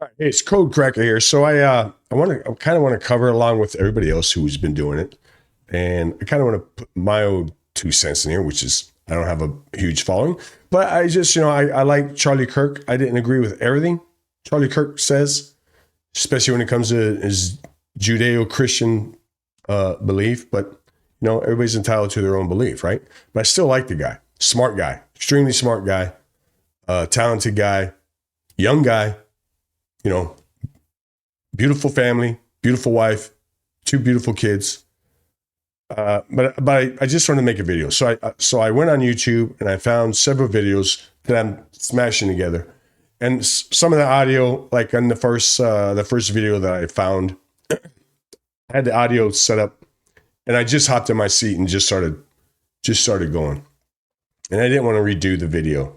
Hey, it's Code Kracker here. So I kind of want to cover along with everybody else who's been doing it, and I kind of want to put my own 2 cents in here, which is I don't have a huge following, but I just I like Charlie Kirk. I didn't agree with everything Charlie Kirk says, especially when it comes to his Judeo-Christian belief. But everybody's entitled to their own belief, right? But I still like the guy, smart guy, extremely smart guy, talented guy, young guy. You know, beautiful family, beautiful wife, two beautiful kids. But I just wanted to make a video. So I went on YouTube and I found several videos that I'm smashing together. And some of the audio, like on the first video that I found, I had the audio set up, and I just hopped in my seat and just started going. And I didn't want to redo the video,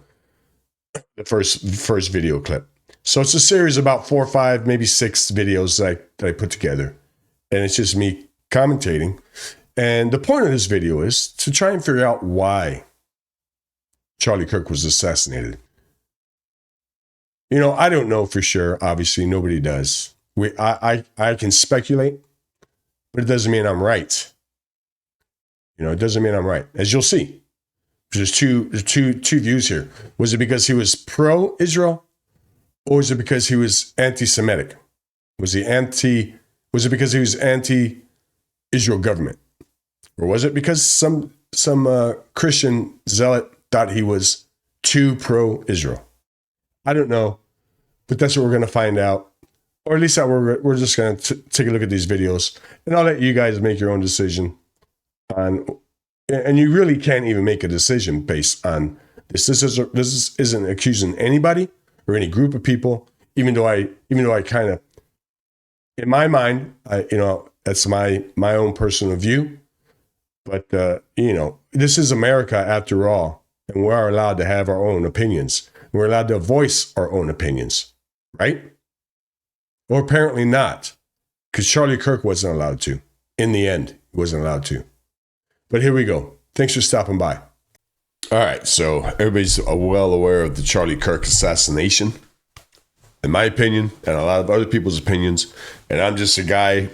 the first video clip. So it's a series of about 4 or 5, maybe 6 videos that I put together. And it's just me commentating. And the point of this video is to try and figure out why Charlie Kirk was assassinated. I don't know for sure. Obviously, nobody does. I can speculate, but it doesn't mean I'm right. It doesn't mean I'm right. As you'll see, there's two views here. Was it because he was pro-Israel? Or is it because he was anti-Semitic? Was it because he was anti-Israel government? Or was it because some Christian zealot thought he was too pro-Israel? I don't know, but that's what we're going to find out. Or at least that we're just going to take a look at these videos, and I'll let you guys make your own decision on. And you really can't even make a decision based on this. This isn't accusing anybody or any group of people, even though I kind of, in my mind, that's my own personal view. But this is America after all, and we are allowed to have our own opinions. We're allowed to voice our own opinions, right? Or apparently not, because Charlie Kirk wasn't allowed to. In the end, he wasn't allowed to. But here we go. Thanks for stopping by. All right, so everybody's well aware of the Charlie Kirk assassination, in my opinion, and a lot of other people's opinions. And I'm just a guy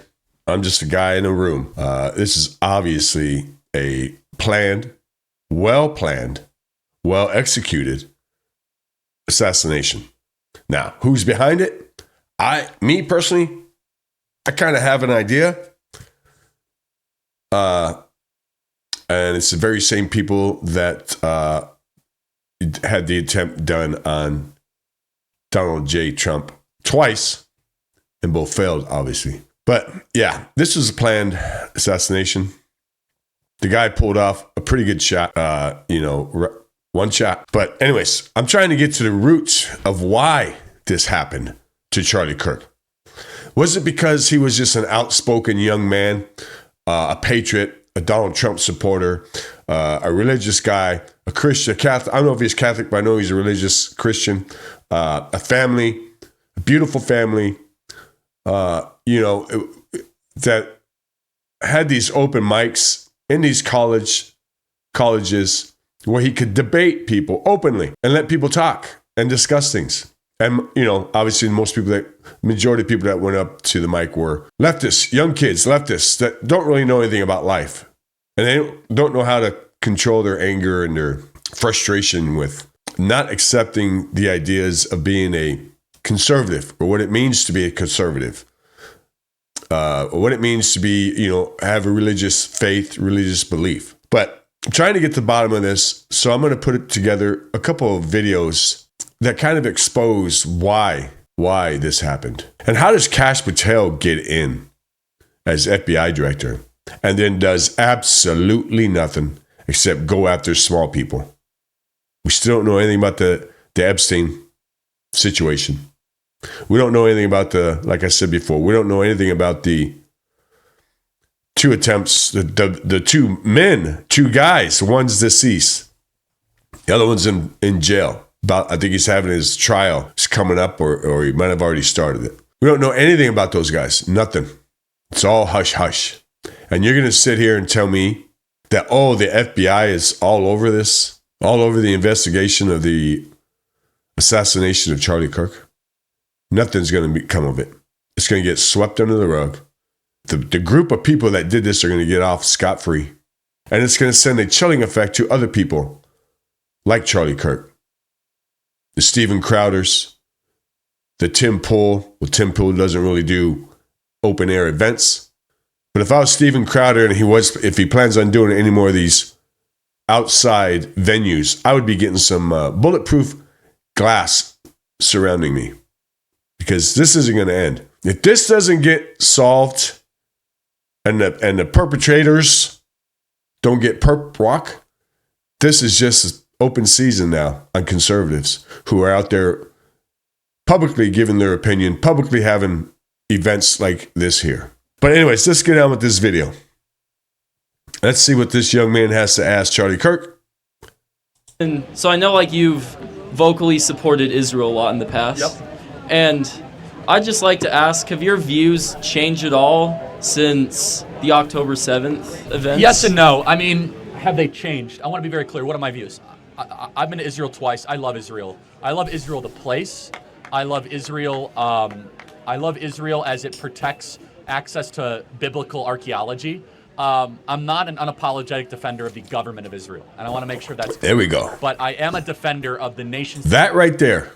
in a room. This is obviously a well executed assassination. Now, who's behind it? Me personally, I kind of have an idea. And it's the very same people that had the attempt done on Donald J. Trump twice, and both failed, obviously. But yeah, this was a planned assassination. The guy pulled off a pretty good shot, one shot. But anyways, I'm trying to get to the roots of why this happened to Charlie Kirk. Was it because he was just an outspoken young man, a patriot, a Donald Trump supporter, a religious guy, a Christian, a Catholic? I don't know if he's Catholic, but I know he's a religious Christian. A family, a beautiful family, that had these open mics in these colleges where he could debate people openly and let people talk and discuss things. And, obviously majority of people that went up to the mic were leftists, young kids, leftists that don't really know anything about life. And they don't know how to control their anger and their frustration with not accepting the ideas of being a conservative, or what it means to be a conservative, or what it means to be, have a religious faith, religious belief. But I'm trying to get to the bottom of this. So I'm going to put together a couple of videos that kind of expose why this happened. And how does Kash Patel get in as FBI director and then does absolutely nothing except go after small people? We still don't know anything about the Epstein situation. We don't know anything about like I said before, we don't know anything about the 2 attempts, the 2 guys, one's deceased, the other one's in jail. I think he's having his trial. It's coming up, or he might have already started it. We don't know anything about those guys. Nothing. It's all hush hush. And you're going to sit here and tell me that, the FBI is all over this, all over the investigation of the assassination of Charlie Kirk? nothing's going to come of it. It's going to get swept under the rug. The group of people that did this are going to get off scot-free. And it's going to send a chilling effect to other people like Charlie Kirk, the Steven Crowders, the Tim Pool. Well, Tim Pool doesn't really do open air events. But if I was Steven Crowder and if he plans on doing any more of these outside venues, I would be getting some bulletproof glass surrounding me, because this isn't going to end. If this doesn't get solved and the perpetrators don't get perp walk, this is just open season now on conservatives who are out there publicly giving their opinion, publicly having events like this here. But anyways, let's get on with this video. Let's see what this young man has to ask Charlie Kirk. And so I know like you've vocally supported Israel a lot in the past. Yep. And I'd just like to ask, have your views changed at all since the October 7th events? Yes and no. I mean, have they changed? I want to be very clear. What are my views? I've been to Israel twice. I love Israel. I love Israel, the place. I love Israel. I love Israel as it protects access to biblical archaeology. I'm not an unapologetic defender of the government of Israel, and I want to make sure that's clear. There we go. But I am a defender of the nation's. That right there.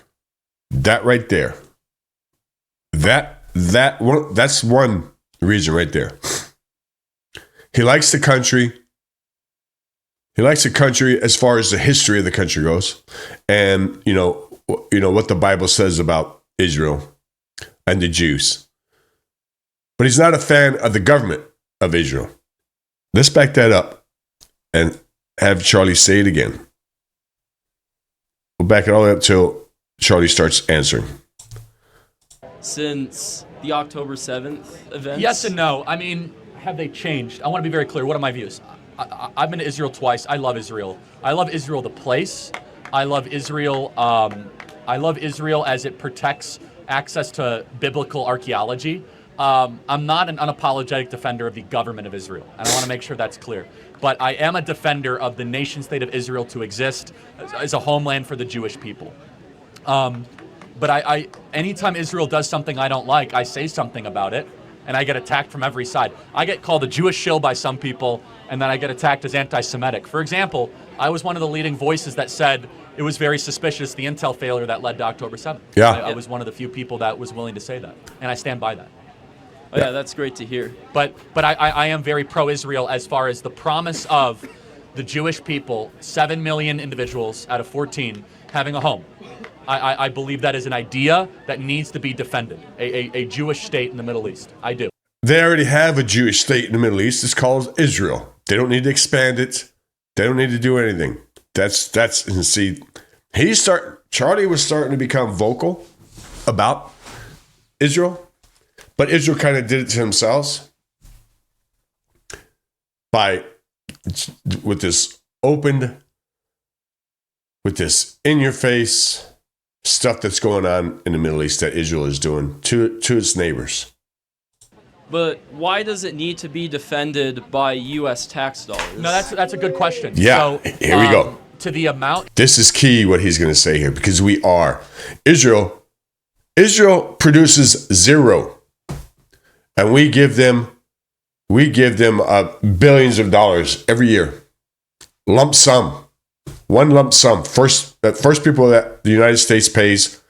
That's one reason right there. He likes the country. He likes the country as far as the history of the country goes, and you know what the Bible says about Israel and the Jews. But he's not a fan of the government of Israel. Let's back that up and have Charlie say it again. We'll back it all up till Charlie starts answering. Since the October 7th events? Yes and no. I mean, have they changed? I want to be very clear. What are my views? I've been to Israel twice. I love Israel. I love Israel, the place. I love Israel. I love Israel as it protects access to biblical archaeology. I'm not an unapologetic defender of the government of Israel, and I want to make sure that's clear. But I am a defender of the nation-state of Israel to exist as a homeland for the Jewish people. But I anytime Israel does something I don't like, I say something about it, and I get attacked from every side. I get called a Jewish shill by some people, and then I get attacked as anti-Semitic. For example, I was one of the leading voices that said it was very suspicious, the intel failure that led to October 7th. Yeah. I was one of the few people that was willing to say that, and I stand by that. Oh, yeah, that's great to hear. But I am very pro-Israel as far as the promise of the Jewish people, 7 million individuals out of 14, having a home. I believe that is an idea that needs to be defended, a Jewish state in the Middle East. I do. They already have a Jewish state in the Middle East. It's called Israel. They don't need to expand it. They don't need to do anything. See, Charlie was starting to become vocal about Israel, but Israel kind of did it to themselves with this in-your-face stuff that's going on in the Middle East that Israel is doing to its neighbors. But why does it need to be defended by U.S. tax dollars? No, that's a good question. Yeah, so, here we go. To the amount. This is key what he's going to say here, because we are. Israel produces zero, and we give them billions of dollars every year. Lump sum. One lump sum. First people that the United States pays,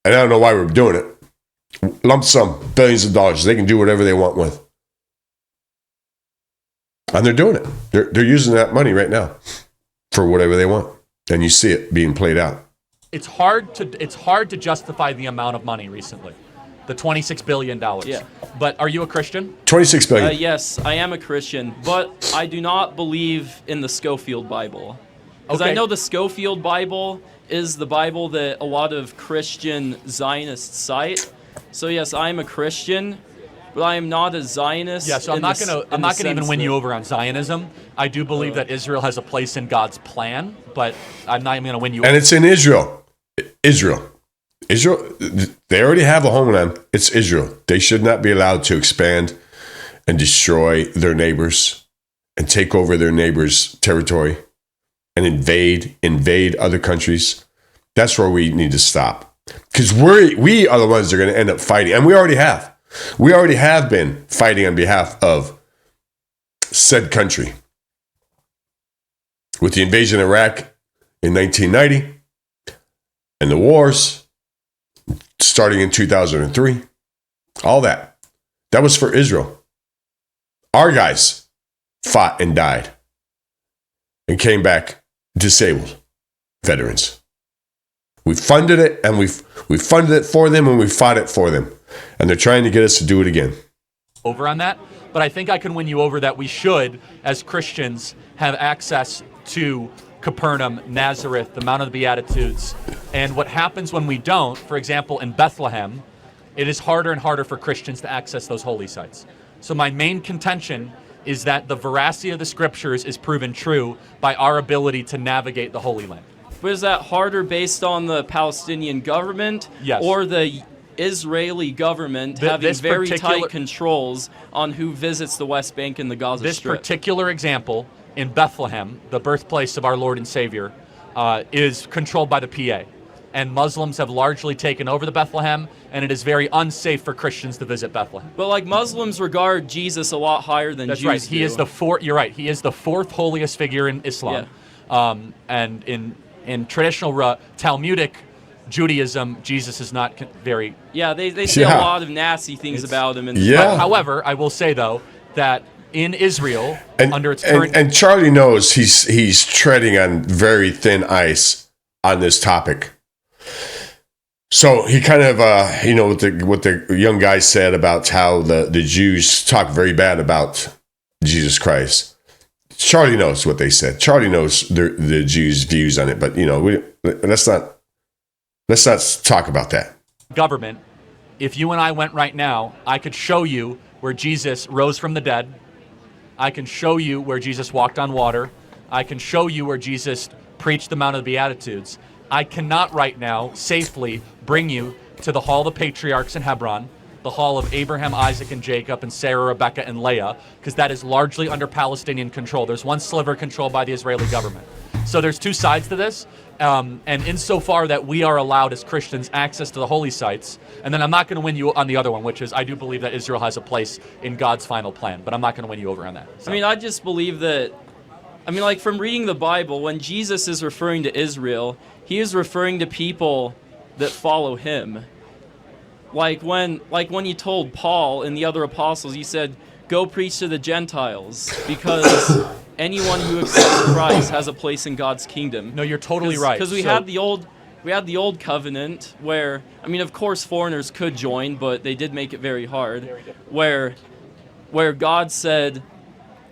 and I don't know why we're doing it. Lump sum, billions of dollars. They can do whatever they want with. And they're doing it. They're using that money right now for whatever they want. And you see it being played out. It's hard to justify the amount of money recently. The $26 billion. Yeah. But are you a Christian? 26 billion. Yes, I am a Christian, but I do not believe in the Schofield Bible. Because Okay. I know the Schofield Bible is the Bible that a lot of Christian Zionists cite. So yes, I'm a Christian, but I am not a Zionist. Yeah, so I'm not gonna even win you over on Zionism. I do believe that Israel has a place in God's plan, but I'm not even gonna win you And over. it's in Israel. Israel, they already have a homeland. It's Israel. They should not be allowed to expand and destroy their neighbors and take over their neighbors' territory and invade other countries. That's where we need to stop. Because we are the ones that are going to end up fighting. And we already have. We already have been fighting on behalf of said country. With the invasion of Iraq in 1990 and the wars starting in 2003. All that. That was for Israel. Our guys fought and died and came back disabled veterans. We funded it, and we funded it for them, and we fought it for them. And they're trying to get us to do it again. Over on that, but I think I can win you over that we should, as Christians, have access to Capernaum, Nazareth, the Mount of the Beatitudes. And what happens when we don't, for example, in Bethlehem, it is harder and harder for Christians to access those holy sites. So my main contention is that the veracity of the scriptures is proven true by our ability to navigate the Holy Land. But is that harder based on the Palestinian government Yes. or the Israeli government having this very particular- tight controls on who visits the West Bank and the Gaza This Strip? particular example in Bethlehem, the birthplace of our Lord and Savior, is controlled by the PA. And Muslims have largely taken over the Bethlehem, and it is very unsafe for Christians to visit Bethlehem. But like Muslims regard Jesus a lot higher than That's Jews right. He do. is the fourth. You're right. He is the fourth holiest figure in Islam. And in traditional Talmudic Judaism, Jesus is not very. Yeah, they say Yeah. a lot of nasty things about him. And Yeah. However, I will say though that in Israel, under its current And Charlie knows he's treading on very thin ice on this topic. So he kind of, what the young guy said about how the Jews talk very bad about Jesus Christ. Charlie knows what they said. Charlie knows the Jews' views on it. But let's not talk about that. government, if you and I went right now, I could show you where Jesus rose from the dead. I can show you where Jesus walked on water. I can show you where Jesus preached the Mount of the Beatitudes. I cannot right now safely bring you to the Hall of the Patriarchs in Hebron, the Hall of Abraham, Isaac, and Jacob, and Sarah, Rebecca, and Leah, because that is largely under Palestinian control. There's one sliver controlled by the Israeli government. So there's two sides to this. And insofar that we are allowed as Christians access to the holy sites, and then I'm not going to win you on the other one, which is I do believe that Israel has a place in God's final plan, but I'm not going to win you over on that. So. I mean, I just believe that, like from reading the Bible, when Jesus is referring to Israel, he is referring to people that follow him. Like when he told Paul and the other apostles, he said, go preach to the Gentiles, because anyone who accepts Christ has a place in God's kingdom. No, you're totally right. Because we had the old covenant where, of course foreigners could join, but they did make it very hard, where God said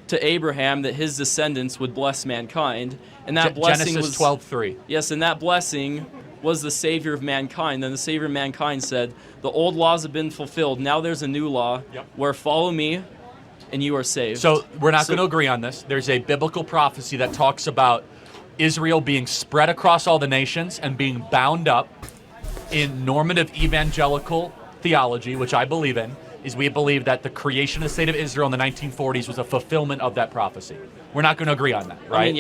to Abraham that his descendants would bless mankind, and that blessing Genesis was 12:3. Yes, and that blessing was the Savior of mankind. Then the Savior of mankind said, the old laws have been fulfilled. Now there's a new law where follow me and you are saved. So we're not going to agree on this. There's a biblical prophecy that talks about Israel being spread across all the nations and being bound up in normative evangelical theology, which I believe in, is we believe that the creation of the state of Israel in the 1940s was a fulfillment of that prophecy. We're not going to agree on that, right?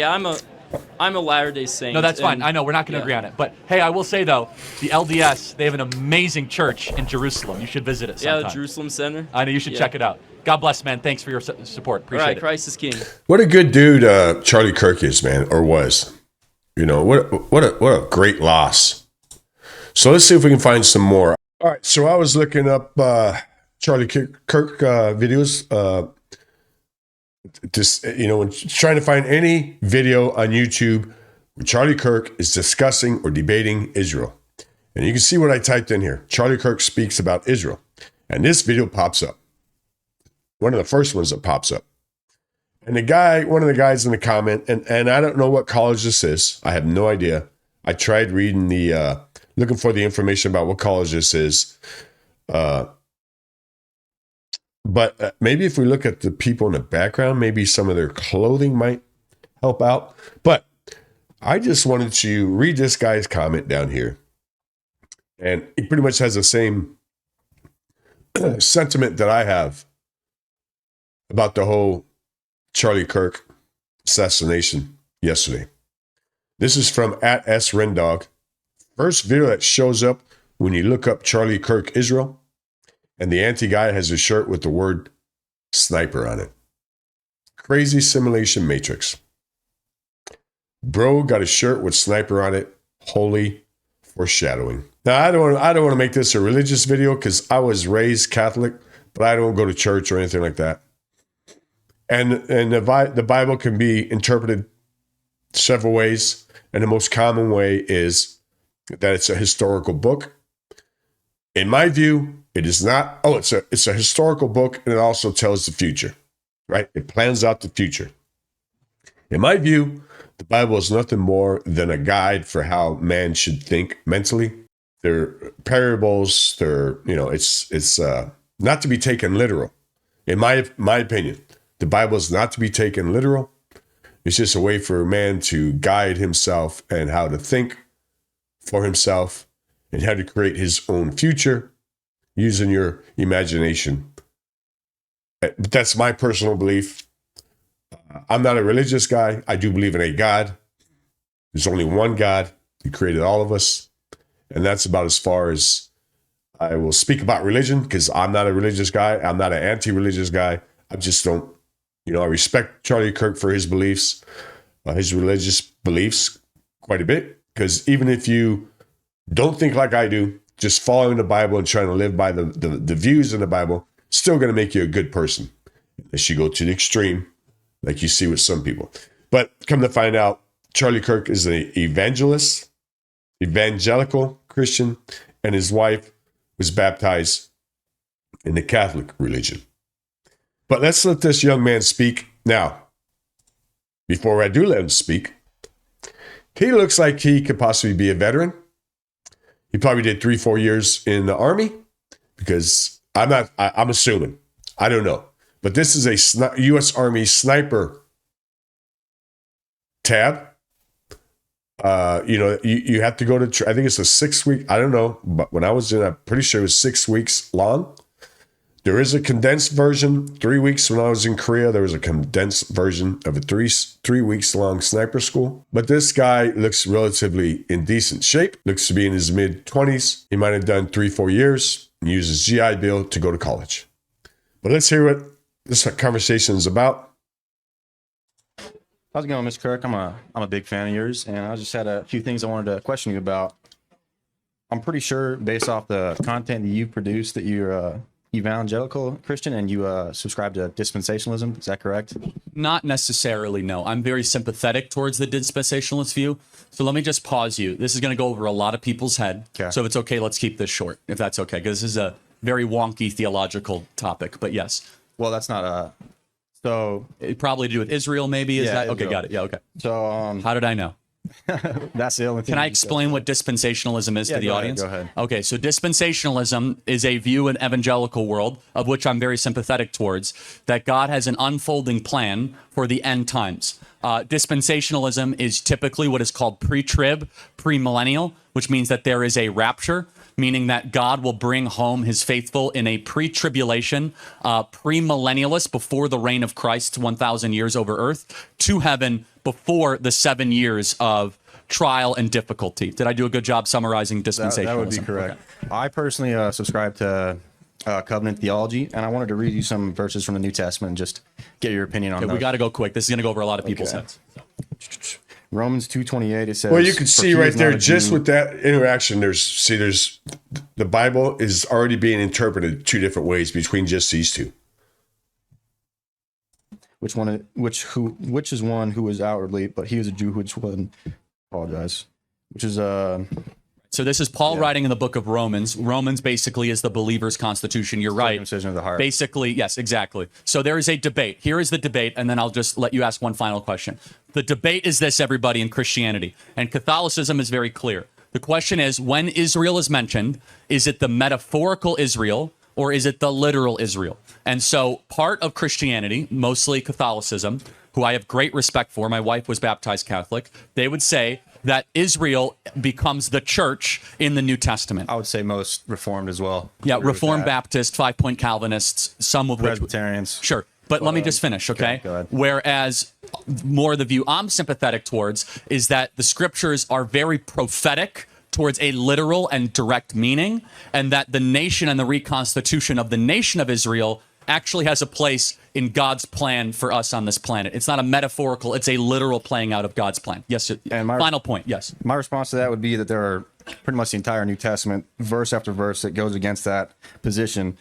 I'm a Latter-day Saint. No, that's fine. I know we're not going to agree on it. But hey, I will say though, the LDS, they have an amazing church in Jerusalem. You should visit it sometime. Yeah, the Jerusalem Center. I know you should check it out. God bless, man. Thanks for your support. Appreciate All right, it. Christ is King. What a good dude Charlie Kirk is, man, or was. What a great loss. So let's see if we can find some more. All right, so I was looking up Charlie Kirk videos. Trying to find any video on YouTube where Charlie Kirk is discussing or debating Israel. And you can see what I typed in here. Charlie Kirk speaks about Israel. And this video pops up. One of the first ones that pops up. And one of the guys in the comment, and I don't know what college this is. I have no idea. I tried reading looking for the information about what college this is. But maybe if we look at the people in the background, maybe some of their clothing might help out. But I just wanted to read this guy's comment down here. And he pretty much has the same sentiment that I have about the whole Charlie Kirk assassination yesterday. This is from @SRendog. First video that shows up when you look up Charlie Kirk Israel, and the anti-guy has a shirt with the word sniper on it. Crazy simulation matrix. Bro got a shirt with sniper on it. Holy foreshadowing. Now, I don't want to make this a religious video because I was raised Catholic, but I don't go to church or anything like that. And the Bible can be interpreted several ways. And the most common way is that it's a historical book. In my view, it is not. Oh, it's a historical book, and it also tells the future, right? It plans out the future. In my view, the Bible is nothing more than a guide for how man should think mentally. They're parables. It's not to be taken literal. In my opinion, the Bible is not to be taken literal. It's just a way for man to guide himself and how to think for himself and how to create his own future using your imagination. But that's my personal belief. I'm not a religious guy. I do believe in a God. There's only one God. He created all of us. And that's about as far as I will speak about religion, because I'm not a religious guy. I'm not an anti-religious guy. I just don't, I respect Charlie Kirk for his beliefs, his religious beliefs quite a bit. Because even if you don't think like I do, just following the Bible and trying to live by the views in the Bible, still going to make you a good person. Unless you go to the extreme, like you see with some people. But come to find out, Charlie Kirk is an evangelical Christian, and his wife was baptized in the Catholic religion. But let's let this young man speak. Now, before I do let him speak, he looks like he could possibly be a veteran. He probably did 3-4 years in the Army, because I'm assuming. I don't know. But this is a U.S. Army sniper tab. You have to go to, I think it's a 6 week, I don't know, but when I was in, I'm pretty sure it was 6 weeks long. There is a condensed version, 3 weeks when I was in Korea. There was a condensed version of a three weeks long sniper school. But this guy looks relatively in decent shape, looks to be in his mid-20s. He might have done 3-4 years and used his GI Bill to go to college. But let's hear what this conversation is about. How's it going, Mr. Kirk? I'm a big fan of yours, and I just had a few things I wanted to question you about. I'm pretty sure, based off the content that you produce, that you're evangelical Christian and you subscribe to dispensationalism. Is that correct? Not necessarily, no. I'm very sympathetic towards the dispensationalist view. So let me just pause you. This is going to go over a lot of people's head. Okay. So if it's okay, let's keep this short, if that's okay, because this is a very wonky theological topic. But yes. Well, that's not so it probably to do with Israel, maybe. Is that okay? Israel. Got it. Yeah. Okay. So how did I know? That's the only thing. Can I explain what dispensationalism is to the audience? Go ahead. Okay, so dispensationalism is a view in evangelical world, of which I'm very sympathetic towards, that God has an unfolding plan for the end times. Dispensationalism is typically what is called pre-trib, premillennial, which means that there is a rapture, meaning that God will bring home his faithful in a pre-tribulation, premillennialist, before the reign of Christ, 1,000 years over earth, to heaven before the 7 years of trial and difficulty. Did I do a good job summarizing dispensationalism? That would be correct. Okay. I personally subscribe to covenant theology, and I wanted to read you some verses from the New Testament and just get your opinion on those. We got to go quick. This is going to go over a lot of people's heads. Romans 2:28, it says, well, you can see right there, just with that interaction, there's the Bible is already being interpreted 2 different ways between just these two. Which is one who is outwardly, but he is a Jew, which one, apologize, which is So this is Paul writing in the book of Romans. Romans basically is the believer's constitution. You're right. Circumcision of the heart. Basically, yes, exactly. So there is a debate. Here is the debate, and then I'll just let you ask one final question. The debate is this, everybody, in Christianity. And Catholicism is very clear. The question is, when Israel is mentioned, is it the metaphorical Israel or is it the literal Israel? And so part of Christianity, mostly Catholicism, who I have great respect for, my wife was baptized Catholic, they would say that Israel becomes the church in the New Testament. I would say most Reformed as well. Yeah, Reformed Baptist, 5-point Calvinists, some of which... Presbyterians. Sure. But let me just finish, okay? Go ahead. Whereas more the view I'm sympathetic towards is that the scriptures are very prophetic towards a literal and direct meaning, and that the nation and the reconstitution of the nation of Israel actually has a place in God's plan for us on this planet. It's not a metaphorical, it's a literal playing out of God's plan. Yes, And final point, yes. My response to that would be that there are pretty much the entire New Testament, verse after verse, that goes against that position.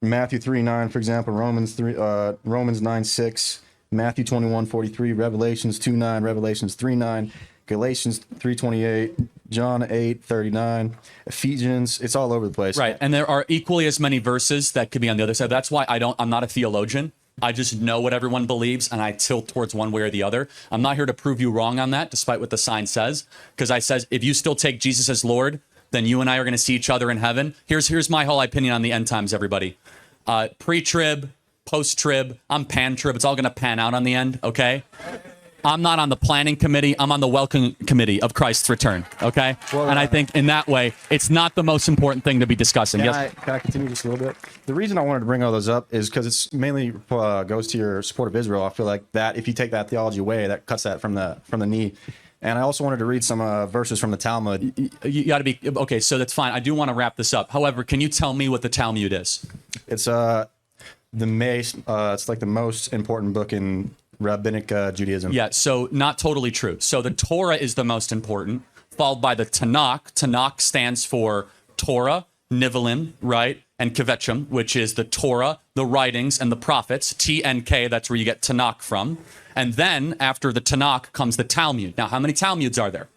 Matthew 3:9, for example, Romans 9:6, Matthew 21:43, Revelations 2:9, Revelations 3:9, Galatians 3:28, John 8:39, Ephesians. It's all over the place. Right, and there are equally as many verses that could be on the other side. That's why I'm not a theologian. I just know what everyone believes, and I tilt towards one way or the other. I'm not here to prove you wrong on that, despite what the sign says, because I says if you still take Jesus as Lord, then you and I are going to see each other in heaven. Here's my whole opinion on the end times, everybody. Pre-trib, post-trib, I'm pan-trib. It's all going to pan out on the end, okay? I'm not on the planning committee. I'm on the welcome committee of Christ's return, okay? Well, and I think in that way, it's not the most important thing to be discussing. Can Yes. I continue just a little bit? The reason I wanted to bring all those up is because it's mainly goes to your support of Israel. I feel like that if you take that theology away, that cuts that from the knee. And I also wanted to read some verses from the Talmud. You got to be okay. So that's fine. I do want to wrap this up. However, can you tell me what the Talmud is? It's it's like the most important book in rabbinic Judaism. Yeah. So not totally true. So the Torah is the most important, followed by the Tanakh. Tanakh stands for Torah, Nivalim, right? And Kvetchim, which is the Torah, the writings, and the prophets. TNK, that's where you get Tanakh from. And then after the Tanakh comes the Talmud. Now, how many Talmuds are there?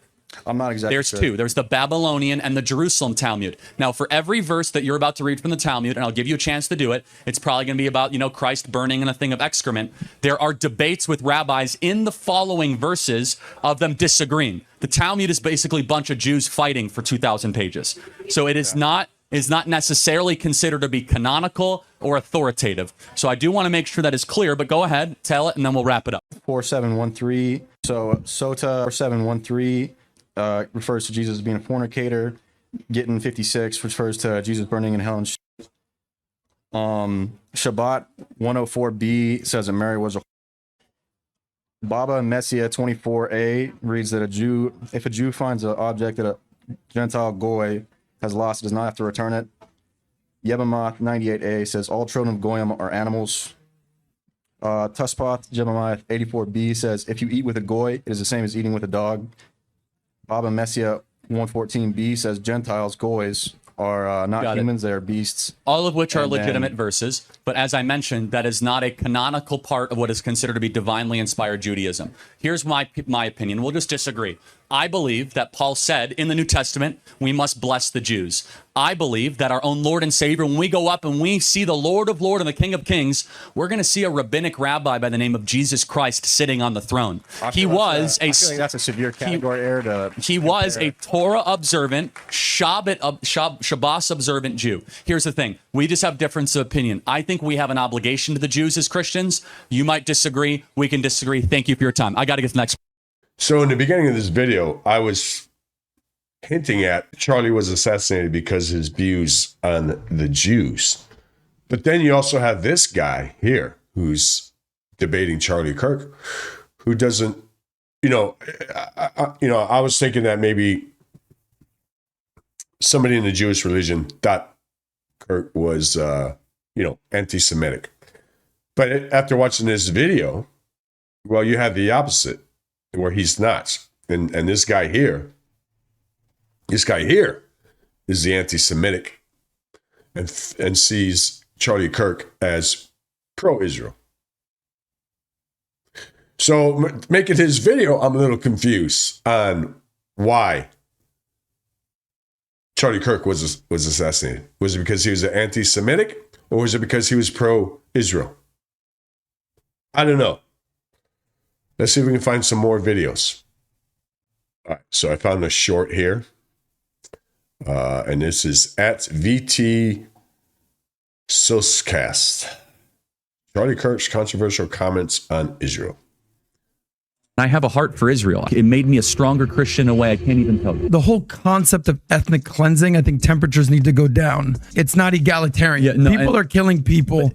I'm not exactly There's sure. two. There's the Babylonian and the Jerusalem Talmud. Now, for every verse that you're about to read from the Talmud, and I'll give you a chance to do it, it's probably going to be about, Christ burning in a thing of excrement. There are debates with rabbis in the following verses of them disagreeing. The Talmud is basically a bunch of Jews fighting for 2,000 pages. So it is not necessarily considered to be canonical or authoritative. So I do want to make sure that is clear, but go ahead, tell it, and then we'll wrap it up. 4713. So Sota 4713 refers to Jesus as being a fornicator. Gittin 56 refers to Jesus burning in hell and Shabbat 104b says that Mary was a Baba Messiah 24a reads that if a Jew finds an object that a Gentile goy has lost, does not have to return it. Yebamoth 98a says all children of Goyim are animals. Tuspoth Jebamiah 84b says if you eat with a goy, it is the same as eating with a dog. Baba Messiah 114b says Gentiles, goys, are not humans, they are beasts. All of which are And legitimate verses, but as I mentioned, that is not a canonical part of what is considered to be divinely inspired Judaism. Here's my opinion. We'll just disagree. I believe that Paul said in the New Testament, we must bless the Jews. I believe that our own Lord and Savior, when we go up and we see the Lord of Lords and the King of Kings, we're going to see a rabbinic rabbi by the name of Jesus Christ sitting on the throne. I feel like that's a severe category error to He was a Torah observant, Shabbos observant Jew. Here's the thing. We just have difference of opinion. I think we have an obligation to the Jews as Christians. You might disagree. We can disagree. Thank you for your time. I got to get to the next. So in the beginning of this video, I was hinting at Charlie was assassinated because of his views on the Jews. But then you also have this guy here who's debating Charlie Kirk, who doesn't, I was thinking that maybe somebody in the Jewish religion thought Kirk was, anti-Semitic. But after watching this video, well, you have the opposite, where he's not. And this guy here is the anti-Semitic and sees Charlie Kirk as pro-Israel. So making his video, I'm a little confused on why Charlie Kirk was assassinated. Was it because he was an anti-Semitic, or was it because he was pro-Israel? I don't know. Let's see if we can find some more videos. All right, so I found a short here. And this is at VT Soscast. Charlie Kirk's controversial comments on Israel. I have a heart for Israel. It made me a stronger Christian in a way I can't even tell you. The whole concept of ethnic cleansing, I think temperatures need to go down. It's not egalitarian. Yeah, no, people are killing people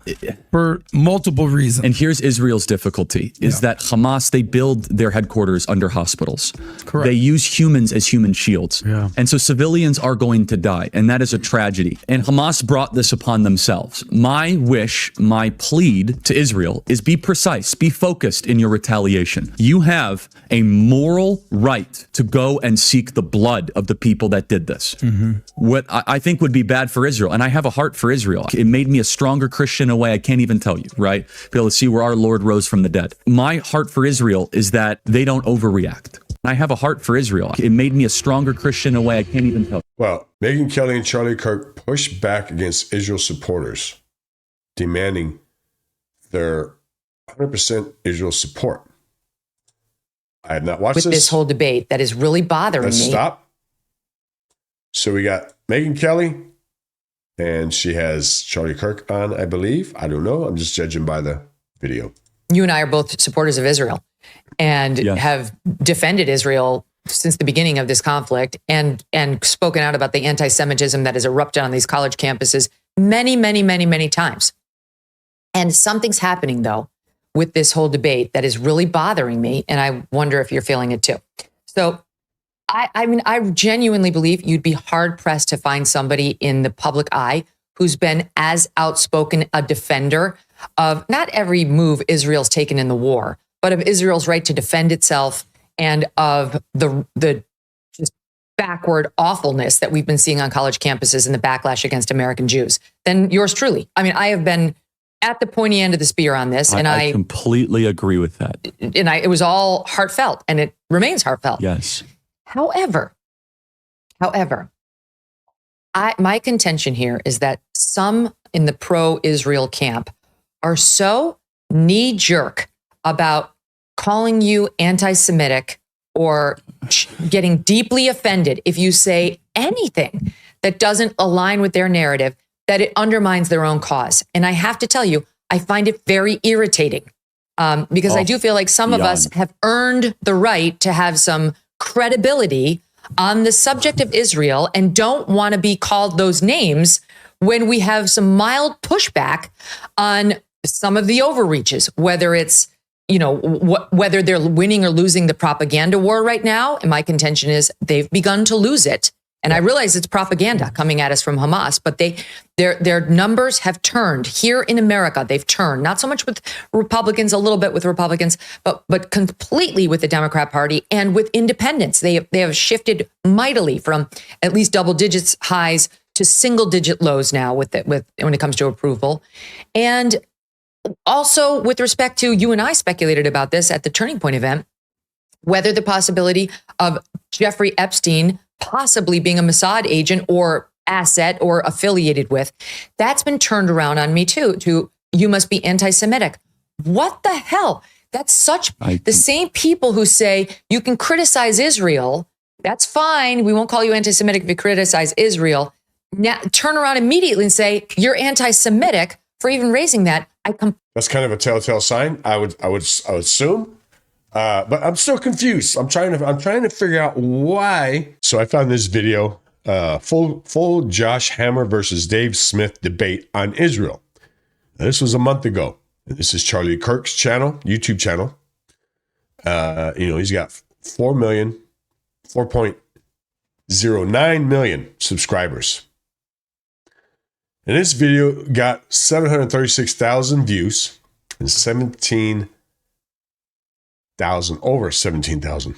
for multiple reasons. And here's Israel's difficulty is that Hamas, they build their headquarters under hospitals. Correct. They use humans as human shields. Yeah. And so civilians are going to die. And that is a tragedy. And Hamas brought this upon themselves. My wish, my plead to Israel is be precise, be focused in your retaliation. You have a moral right to go and seek the blood of the people that did this. What I think would be bad for Israel, and I have a heart for Israel. It made me a stronger Christian in a way I can't even tell you, right? Be able to see where our Lord rose from the dead. My heart for Israel is that they don't overreact. I have a heart for Israel. It made me a stronger Christian in a way I can't even tell you. Well, Megyn Kelly and Charlie Kirk pushed back against Israel supporters, demanding their 100% Israel support. I have not watched with this whole debate that is really bothering Let's me. stop. So we got Megyn Kelly, and she has Charlie Kirk on, I believe. I don't know. I'm just judging by the video. You and I are both supporters of Israel and have defended Israel since the beginning of this conflict and spoken out about the anti-Semitism that has erupted on these college campuses many times. And something's happening, though, with this whole debate that is really bothering me. And I wonder if you're feeling it too. So, I mean, I genuinely believe you'd be hard pressed to find somebody in the public eye who's been as outspoken a defender of not every move Israel's taken in the war, but of Israel's right to defend itself and of the just backward awfulness that we've been seeing on college campuses and the backlash against American Jews than yours truly. I mean, I have been at the pointy end of the spear on this, and I completely agree with that. And it was all heartfelt, and it remains heartfelt. Yes. However, my contention here is that some in the pro-Israel camp are so knee-jerk about calling you anti-Semitic or getting deeply offended if you say anything that doesn't align with their narrative, that it undermines their own cause. And I have to tell you, I find it very irritating because I do feel like some of us have earned the right to have some credibility on the subject of Israel and don't want to be called those names when we have some mild pushback on some of the overreaches, whether it's, you know, whether they're winning or losing the propaganda war right now. And my contention is they've begun to lose it. And I realize it's propaganda coming at us from Hamas, but their numbers have turned here in America. They've turned not so much with Republicans, a little bit with Republicans, but completely with the Democrat Party and with independents. They have shifted mightily from at least double digits highs to single digit lows now with when it comes to approval. And also with respect to, you and I speculated about this at the Turning Point event, whether the possibility of Jeffrey Epstein possibly being a Mossad agent or asset or affiliated with, that's been turned around on me too, to you must be anti-Semitic. What the hell? That's the same people who say you can criticize Israel. That's fine. We won't call you anti-Semitic if you criticize Israel. Now turn around immediately and say you're anti-Semitic for even raising that. That's kind of a telltale sign, I would assume. But I'm still confused. I'm trying to figure out why. So I found this video, full Josh Hammer versus Dave Smith debate on Israel. Now, this was a month ago. This is Charlie Kirk's channel, YouTube channel. He's got 4.09 million subscribers. And this video got 736,000 views and over 17,000.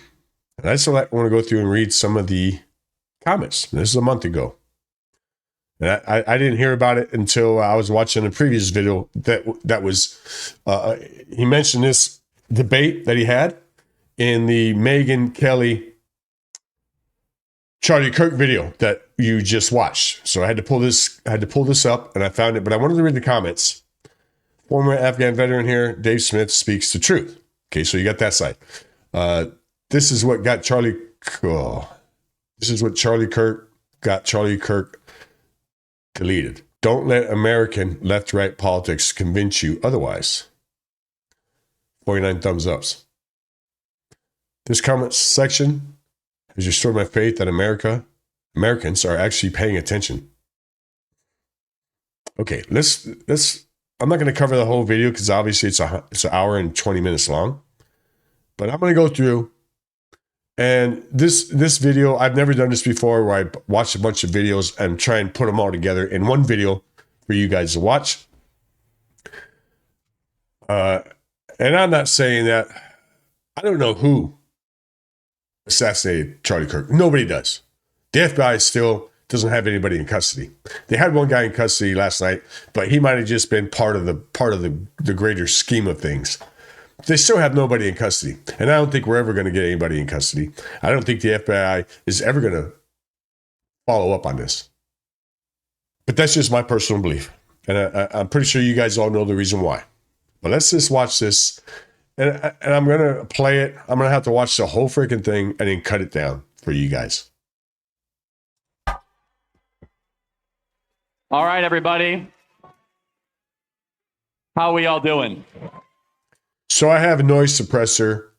And I just want to go through and read some of the comments. This is a month ago. And I didn't hear about it until I was watching a previous video that was, he mentioned this debate that he had in the Megyn Kelly Charlie Kirk video that you just watched. So I had to pull this up and I found it, but I wanted to read the comments. Former Afghan veteran here, Dave Smith speaks the truth. Okay, so you got that side. This is what got Charlie Kirk got Charlie Kirk deleted. Don't let American left-right politics convince you otherwise. 49 thumbs ups. This comment section has restored my faith that Americans are actually paying attention. Okay, let's. I'm not going to cover the whole video because obviously it's an hour and 20 minutes long. But I'm going to go through, and this video, I've never done this before, where I watch a bunch of videos and try and put them all together in one video for you guys to watch. And I'm not saying that I don't know who assassinated Charlie Kirk. Nobody does. The FBI still doesn't have anybody in custody. They had one guy in custody last night, but he might have just been part of the greater scheme of things. They still have nobody in custody. And I don't think we're ever going to get anybody in custody. I don't think the FBI is ever going to follow up on this. But that's just my personal belief. And I'm pretty sure you guys all know the reason why. But let's just watch this. And I'm going to play it. I'm going to have to watch the whole freaking thing and then cut it down for you guys. All right, everybody. How are we all doing? So I have a noise suppressor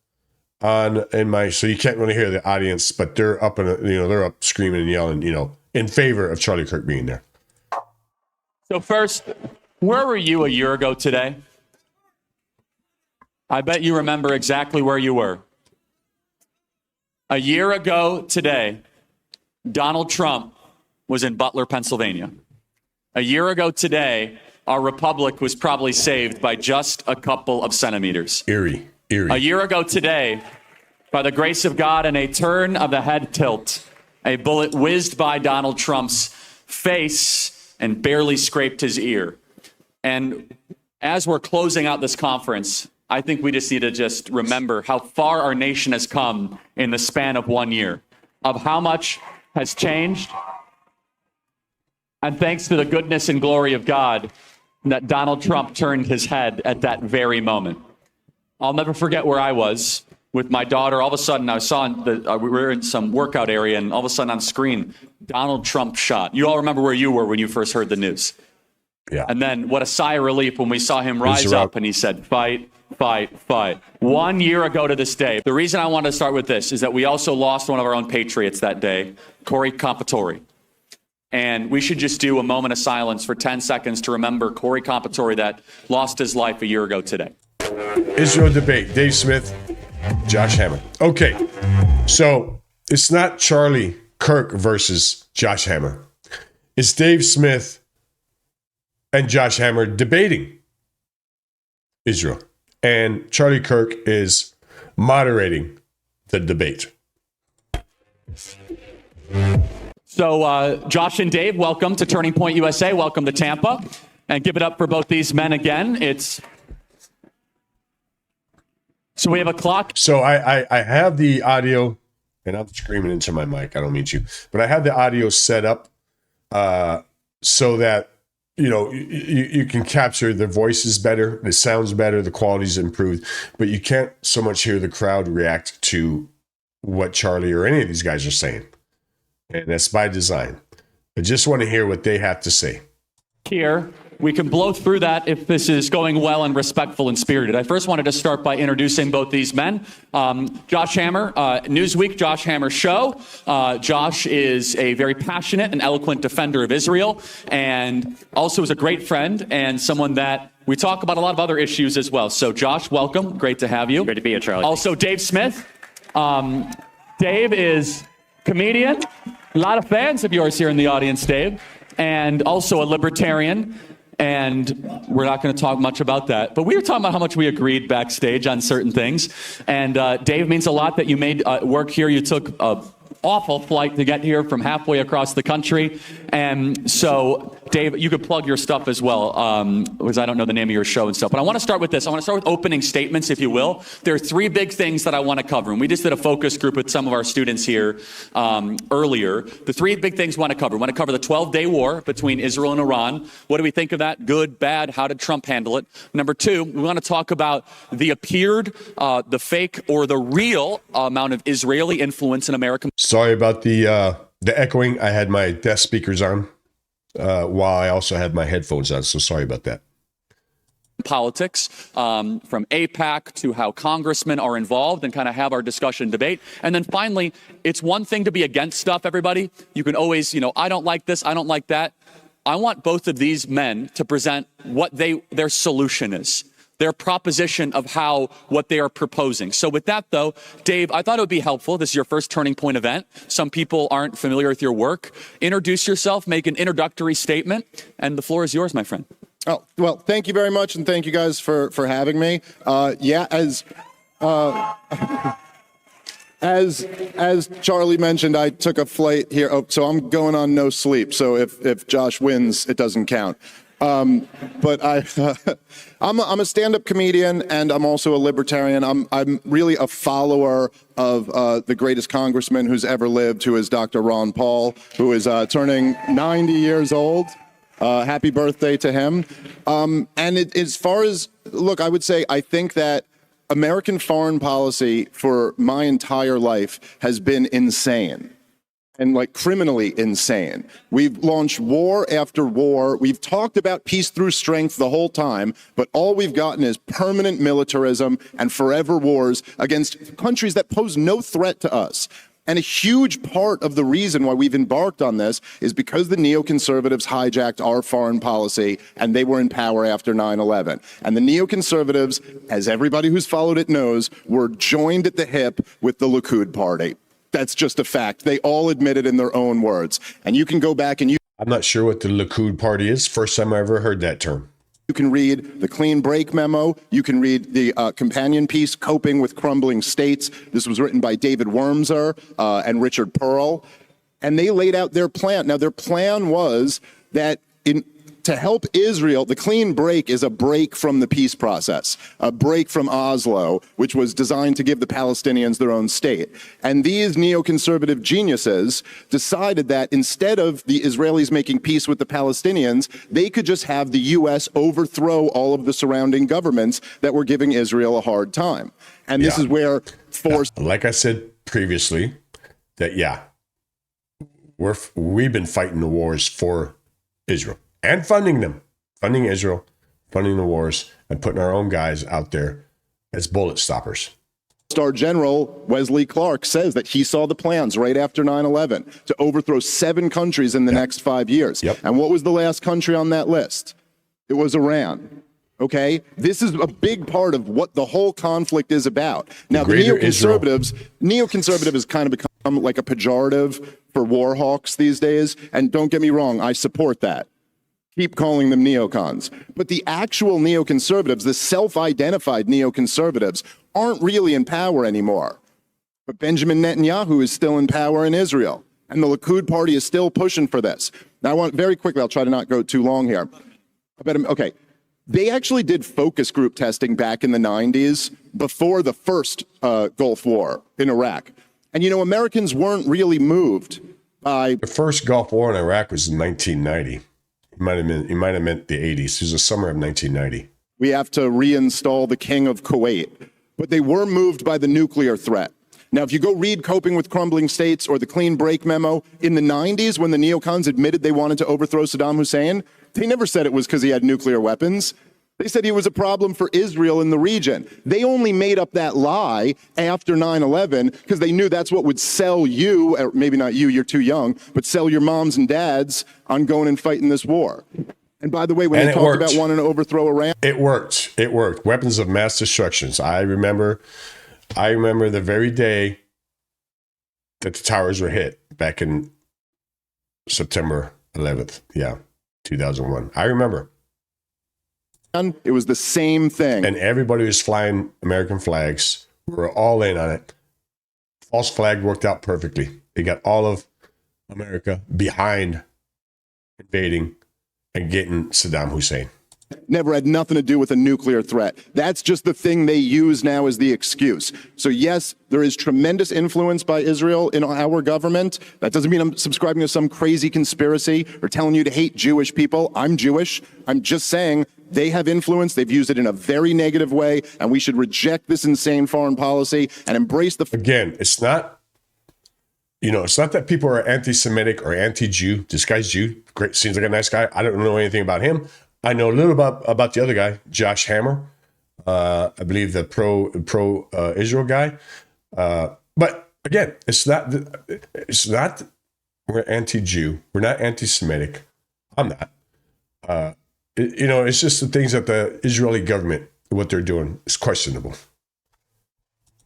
on in my, so you can't really hear the audience, but they're up they're up screaming and yelling, in favor of Charlie Kirk being there. So first, where were you a year ago today? I bet you remember exactly where you were. A year ago today, Donald Trump was in Butler, Pennsylvania. A year ago today, our republic was probably saved by just a couple of centimeters. Eerie. A year ago today, by the grace of God and a turn of the head tilt, a bullet whizzed by Donald Trump's face and barely scraped his ear. And as we're closing out this conference, I think we just need to just remember how far our nation has come in the span of 1 year, of how much has changed. And thanks to the goodness and glory of God, that Donald Trump turned his head at that very moment. I'll never forget where I was with my daughter. All of a sudden, I saw we were in some workout area, and all of a sudden on screen, Donald Trump shot. You all remember where you were when you first heard the news. Yeah. And then what a sigh of relief when we saw him rise up and he said, fight, fight, fight. 1 year ago to this day. The reason I wanted to start with this is that we also lost one of our own patriots that day, Kode Kracker. And we should just do a moment of silence for 10 seconds to remember Kode Kracker that lost his life a year ago today. Israel debate, Dave Smith, Josh Hammer. Okay, so it's not Charlie Kirk versus Josh Hammer. It's Dave Smith and Josh Hammer debating Israel. And Charlie Kirk is moderating the debate. So Josh and Dave, welcome to Turning Point USA. Welcome to Tampa. And give it up for both these men again. So we have a clock. So I have the audio, and I'm screaming into my mic. I don't mean to, but I have the audio set up so that you can capture the voices better, the sounds better, the quality's improved, but you can't so much hear the crowd react to what Charlie or any of these guys are saying. And that's by design. I just want to hear what they have to say. Here, we can blow through that if this is going well and respectful and spirited. I first wanted to start by introducing both these men. Josh Hammer, Newsweek, Josh Hammer Show. Josh is a very passionate and eloquent defender of Israel, and also is a great friend and someone that we talk about a lot of other issues as well. So Josh, welcome. Great to have you. Great to be here, Charlie. Also, Dave Smith. Dave is comedian. A lot of fans of yours here in the audience, Dave. And also a libertarian. And we're not going to talk much about that. But we were talking about how much we agreed backstage on certain things. And Dave, means a lot that you made work here. You took an awful flight to get here from halfway across the country. And so, Dave, you could plug your stuff as well, because I don't know the name of your show and stuff. But I want to start with this. I want to start with opening statements, if you will. There are three big things that I want to cover. And we just did a focus group with some of our students here earlier. The three big things we want to cover. We want to cover the 12-day war between Israel and Iran. What do we think of that? Good, bad? How did Trump handle it? Number two, we want to talk about the appeared, the fake, or the real amount of Israeli influence in American. Sorry about the echoing. I had my desk speakers on while I also had my headphones on, so sorry about that. politics, from AIPAC to how congressmen are involved, and kind of have our discussion debate. And then finally, it's one thing to be against stuff, everybody. You can always, I don't like this, I don't like that. I want both of these men to present what their solution is, their proposition of what they are proposing. So with that, though, Dave, I thought it would be helpful. This is your first Turning Point event. Some people aren't familiar with your work. Introduce yourself, make an introductory statement, and the floor is yours, my friend. Oh, well, thank you very much, and thank you guys for having me. As Charlie mentioned, I took a flight here, so I'm going on no sleep. So if Josh wins, it doesn't count. But I'm a stand-up comedian, and I'm also a libertarian. I'm really a follower of the greatest congressman who's ever lived, who is Dr. Ron Paul, who is turning 90 years old. Happy birthday to him. As far as, look, I would say I think that American foreign policy for my entire life has been insane. And like criminally insane. We've launched war after war. We've talked about peace through strength the whole time, but all we've gotten is permanent militarism and forever wars against countries that pose no threat to us. And a huge part of the reason why we've embarked on this is because the neoconservatives hijacked our foreign policy and they were in power after 9/11. And the neoconservatives, as everybody who's followed it knows, were joined at the hip with the Likud party. That's just a fact. They all admit it in their own words. And you can go back and I'm not sure what the Likud party is. First time I ever heard that term. You can read the Clean Break memo. You can read the companion piece, Coping with Crumbling States. This was written by David Wormser and Richard Pearl. And they laid out their plan. Now, their plan was that to help Israel, the clean break is a break from the peace process, a break from Oslo, which was designed to give the Palestinians their own state. And these neoconservative geniuses decided that instead of the Israelis making peace with the Palestinians, they could just have the U.S. overthrow all of the surrounding governments that were giving Israel a hard time. And this is where like I said previously, that we've been fighting the wars for Israel. And funding Israel, funding the wars, and putting our own guys out there as bullet stoppers. Star General Wesley Clark says that he saw the plans right after 9/11 to overthrow 7 countries in the next 5 years. And what was the last country on that list? It was Iran. Okay? This is a big part of what the whole conflict is about. Now, the neoconservative has kind of become like a pejorative for war hawks these days. And don't get me wrong, I support that. Keep calling them neocons. But the actual neoconservatives, the self-identified neoconservatives, aren't really in power anymore. But Benjamin Netanyahu is still in power in Israel. And the Likud party is still pushing for this. Now, I want very quickly, I'll try to not go too long here. Okay. They actually did focus group testing back in the 90s before the first Gulf War in Iraq. And, Americans weren't really moved by... The first Gulf War in Iraq was in 1990. He might have meant the 80s. It was the summer of 1990. We have to reinstall the king of Kuwait. But they were moved by the nuclear threat. Now, if you go read Coping with Crumbling States or the Clean Break memo, in the 90s, when the neocons admitted they wanted to overthrow Saddam Hussein, they never said it was because he had nuclear weapons. They said he was a problem for Israel in the region. They only made up that lie after 9/11 because they knew that's what would sell you, or maybe not you, you're too young, but sell your moms and dads on going and fighting this war. And by the way, when they talked about wanting to overthrow Iran... It worked. Weapons of mass destruction. I remember the very day that the towers were hit back in September 11th. 2001. I remember. It was the same thing. And everybody was flying American flags. We were all in on it. False flag worked out perfectly. They got all of America behind invading and getting Saddam Hussein. Never had nothing to do with a nuclear threat. That's just the thing they use now as the excuse. So yes, there is tremendous influence by Israel in our government. That doesn't mean I'm subscribing to some crazy conspiracy or telling you to hate Jewish people. I'm Jewish. I'm just saying they have influence. They've used it in a very negative way, and we should reject this insane foreign policy and embrace the... Again, it's not that people are anti-Semitic or anti-Jew. This guy's Jew. Great, seems like a nice guy. I don't know anything about him. I know a little about the other guy, Josh Hammer. I believe the pro Israel guy. But again, it's not. We're anti-Jew. We're not anti-Semitic. I'm not. It's just the things that the Israeli government, what they're doing, is questionable.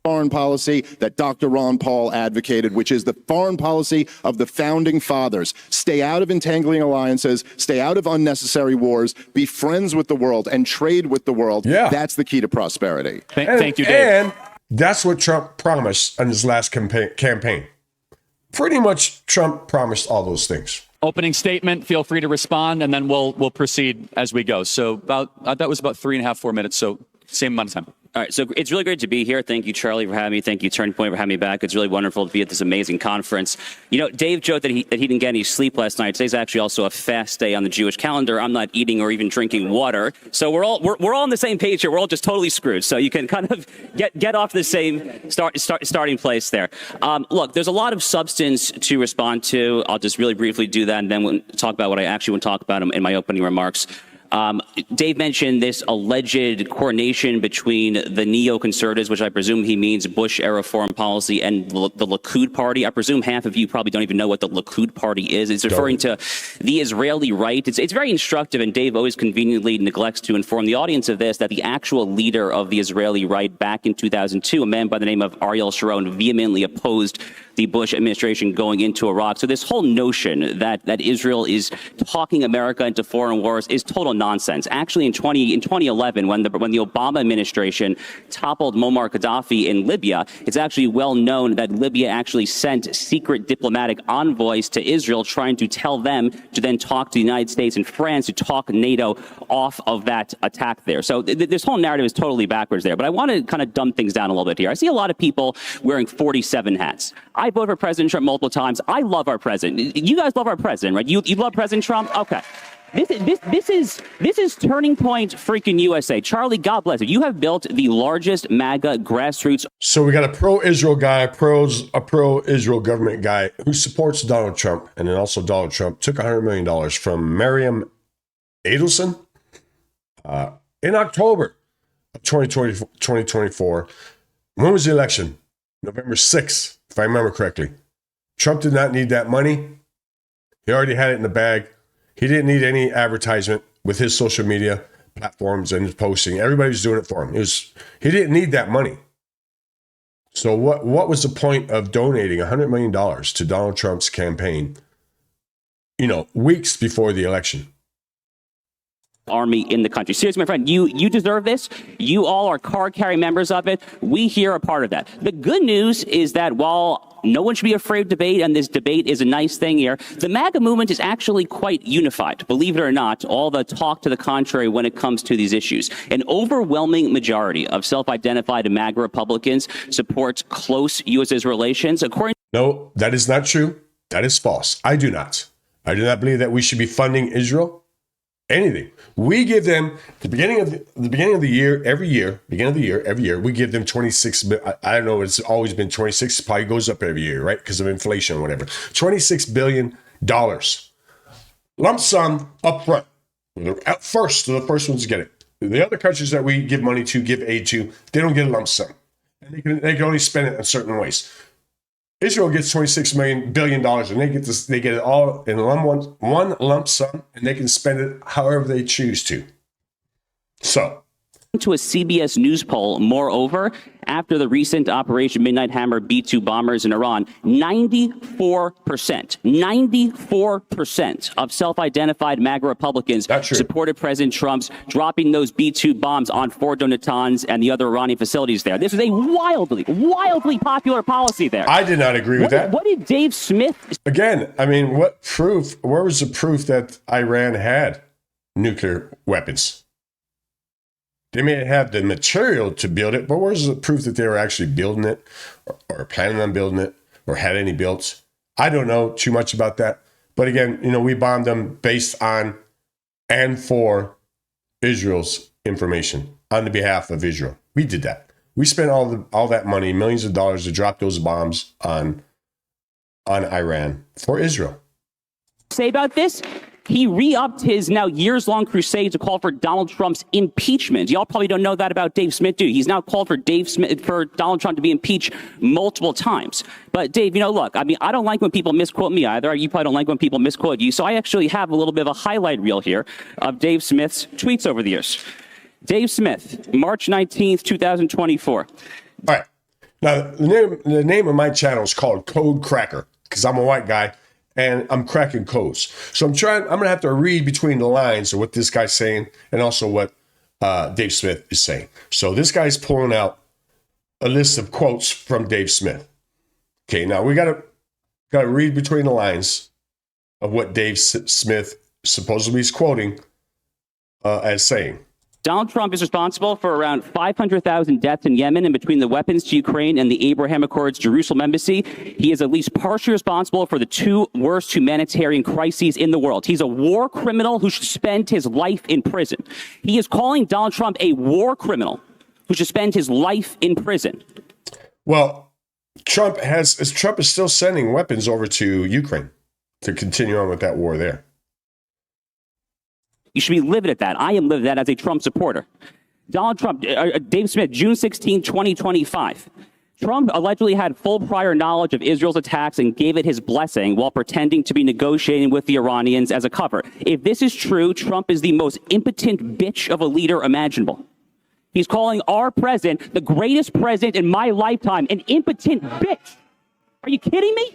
Foreign policy that Dr. Ron Paul advocated, which is the foreign policy of the founding fathers. Stay out of entangling alliances, stay out of unnecessary wars, be friends with the world, and trade with the world. Yeah. That's the key to prosperity. Thank you, Dave. And that's what Trump promised in his last campaign. Pretty much Trump promised all those things. Opening statement, feel free to respond, and then we'll proceed as we go. So that was about 3.5, 4 minutes, so same amount of time. All right, so it's really great to be here. Thank you, Charlie, for having me. Thank you, Turning Point, for having me back. It's really wonderful to be at this amazing conference. You know, Dave joked that he didn't get any sleep last night. Today's actually also a fast day on the Jewish calendar. I'm not eating or even drinking water, so we're all on the same page here. We're all just totally screwed. So you can kind of get off the same starting place there. Look, there's a lot of substance to respond to. I'll just really briefly do that, and then we'll talk about what I actually want to talk about in my opening remarks. Dave mentioned this alleged coordination between the neoconservatives, which I presume he means Bush-era foreign policy, and the Likud party. I presume half of you probably don't even know what the Likud party is. It's referring to the Israeli right. It's very instructive, and Dave always conveniently neglects to inform the audience of this, that the actual leader of the Israeli right back in 2002, a man by the name of Ariel Sharon, vehemently opposed the Bush administration going into Iraq. So this whole notion that Israel is talking America into foreign wars is total nonsense. Actually, in 2011, when the Obama administration toppled Muammar Gaddafi in Libya, it's actually well known that Libya actually sent secret diplomatic envoys to Israel, trying to tell them to then talk to the United States and France to talk NATO off of that attack there. So this whole narrative is totally backwards there. But I want to kind of dumb things down a little bit here. I see a lot of people wearing 47 hats. I voted for President Trump multiple times. I love our president. You guys love our president, right? You love President Trump? Okay. This is Turning Point freaking USA. Charlie, God bless you. You have built the largest MAGA grassroots. So we got a pro-Israel guy, a pro-Israel government guy who supports Donald Trump, and then also Donald Trump took $100 million from Miriam Adelson in October of 2024. When was the election? November 6th, if I remember correctly. Trump did not need that money. He already had it in the bag. He didn't need any advertisement with his social media platforms and his posting. Everybody was doing it for him. He didn't need that money. So what was the point of donating $100 million to Donald Trump's campaign, weeks before the election? Army in the country. Seriously, my friend, you deserve this. You all are card-carrying members of it. We here are part of that. The good news is that while no one should be afraid of debate, and this debate is a nice thing here, the MAGA movement is actually quite unified. Believe it or not, all the talk to the contrary when it comes to these issues. An overwhelming majority of self-identified MAGA Republicans supports close U.S.-Israel relations. No, that is not true. That is false. I do not believe that we should be funding Israel. Anything. We give them the beginning of the year, every year, we give them 26. I don't know. It's always been 26. It probably goes up every year, right? Because of inflation or whatever. $26 billion lump sum up front. At first, the first ones get it. The other countries that we give money to, give aid to, they don't get a lump sum. And they can only spend it in certain ways. Israel gets $26 billion, and they get it all in one lump sum, and they can spend it however they choose to. So, to a CBS News poll, moreover, after the recent Operation Midnight Hammer B-2 bombers in Iran, 94% of self-identified MAGA Republicans supported President Trump's dropping those B-2 bombs on Fordo, Natanz, and the other Iranian facilities there. This is a wildly popular policy there. I did not agree with that. What did Dave Smith... Again, I mean, what proof? Where was the proof that Iran had nuclear weapons? They may have the material to build it, but where's the proof that they were actually building it or planning on building it or had any built? I don't know too much about that. But again, we bombed them based on and for Israel's information on the behalf of Israel. We did that. We spent all that money, millions of dollars, to drop those bombs on Iran for Israel. Say about this? He re-upped his now years-long crusade to call for Donald Trump's impeachment. Y'all probably don't know that about Dave Smith, do you? He's now called for Donald Trump to be impeached multiple times. But Dave, look, I mean, I don't like when people misquote me either. You probably don't like when people misquote you. So I actually have a little bit of a highlight reel here of Dave Smith's tweets over the years. Dave Smith, March 19th, 2024. All right. Now, the name of my channel is called Kode Kracker because I'm a white guy and I'm cracking codes. So I'm going to have to read between the lines of what this guy's saying and also what Dave Smith is saying. So this guy's pulling out a list of quotes from Dave Smith. Okay, now we got to read between the lines of what Dave Smith supposedly is quoting as saying. Donald Trump is responsible for around 500,000 deaths in Yemen, and between the weapons to Ukraine and the Abraham Accords Jerusalem embassy, he is at least partially responsible for the two worst humanitarian crises in the world. He's a war criminal who should spend his life in prison. He is calling Donald Trump a war criminal who should spend his life in prison. Well, Trump is still sending weapons over to Ukraine to continue on with that war there. You should be livid at that. I am livid at that as a Trump supporter. Donald Trump, Dave Smith, June 16, 2025. Trump allegedly had full prior knowledge of Israel's attacks and gave it his blessing while pretending to be negotiating with the Iranians as a cover. If this is true, Trump is the most impotent bitch of a leader imaginable. He's calling our president, the greatest president in my lifetime, an impotent bitch. Are you kidding me?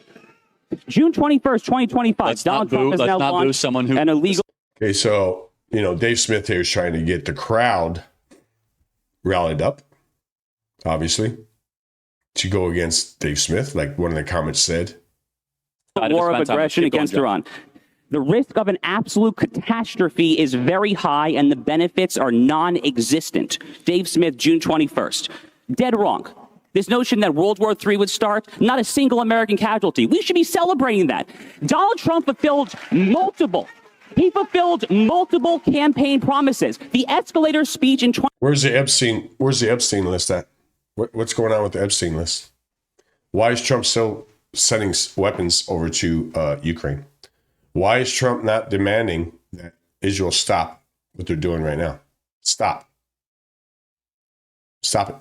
June 21st, 2025. Donald Trump has now launched an illegal... Okay, so... Dave Smith here is trying to get the crowd rallied up, obviously, to go against Dave Smith, like one of the comments said. War of aggression against Iran. The risk of an absolute catastrophe is very high, and the benefits are non-existent. Dave Smith, June 21st. Dead wrong. This notion that World War III would start, not a single American casualty. We should be celebrating that. Donald Trump fulfilled multiple campaign promises. The escalator speech in... Where's the Epstein list at? What's going on with the Epstein list? Why is Trump still sending weapons over to Ukraine? Why is Trump not demanding that Israel stop what they're doing right now? Stop it.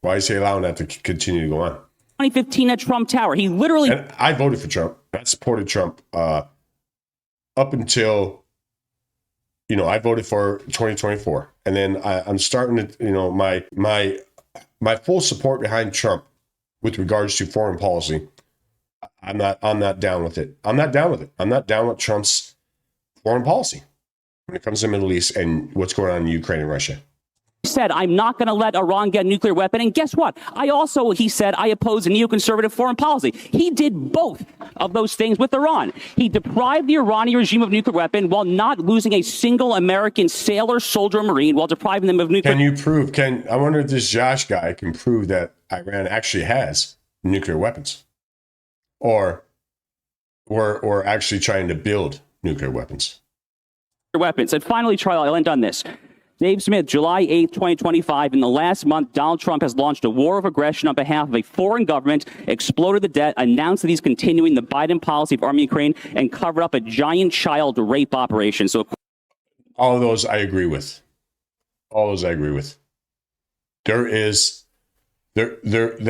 Why is he allowing that to continue to go on? 2015 at Trump Tower. He literally... And I voted for Trump. I supported Trump up until, I voted for 2024. And then I'm starting to, my full support behind Trump with regards to foreign policy. I'm not down with it. I'm not down with Trump's foreign policy when it comes to the Middle East and what's going on in Ukraine and Russia. Said, I'm not going to let Iran get a nuclear weapon. And guess what? He said, I oppose a neoconservative foreign policy. He did both of those things with Iran. He deprived the Iranian regime of nuclear weapon while not losing a single American sailor, soldier, or Marine while depriving them of nuclear. I wonder if this Josh guy can prove that Iran actually has nuclear weapons or actually trying to build nuclear weapons. And finally, Charlie, I'll end on this. Dave Smith, July 8th, 2025. In the last month, Donald Trump has launched a war of aggression on behalf of a foreign government, exploded the debt, announced that he's continuing the Biden policy of arming Ukraine, and covered up a giant child rape operation. So, all of those I agree with. That's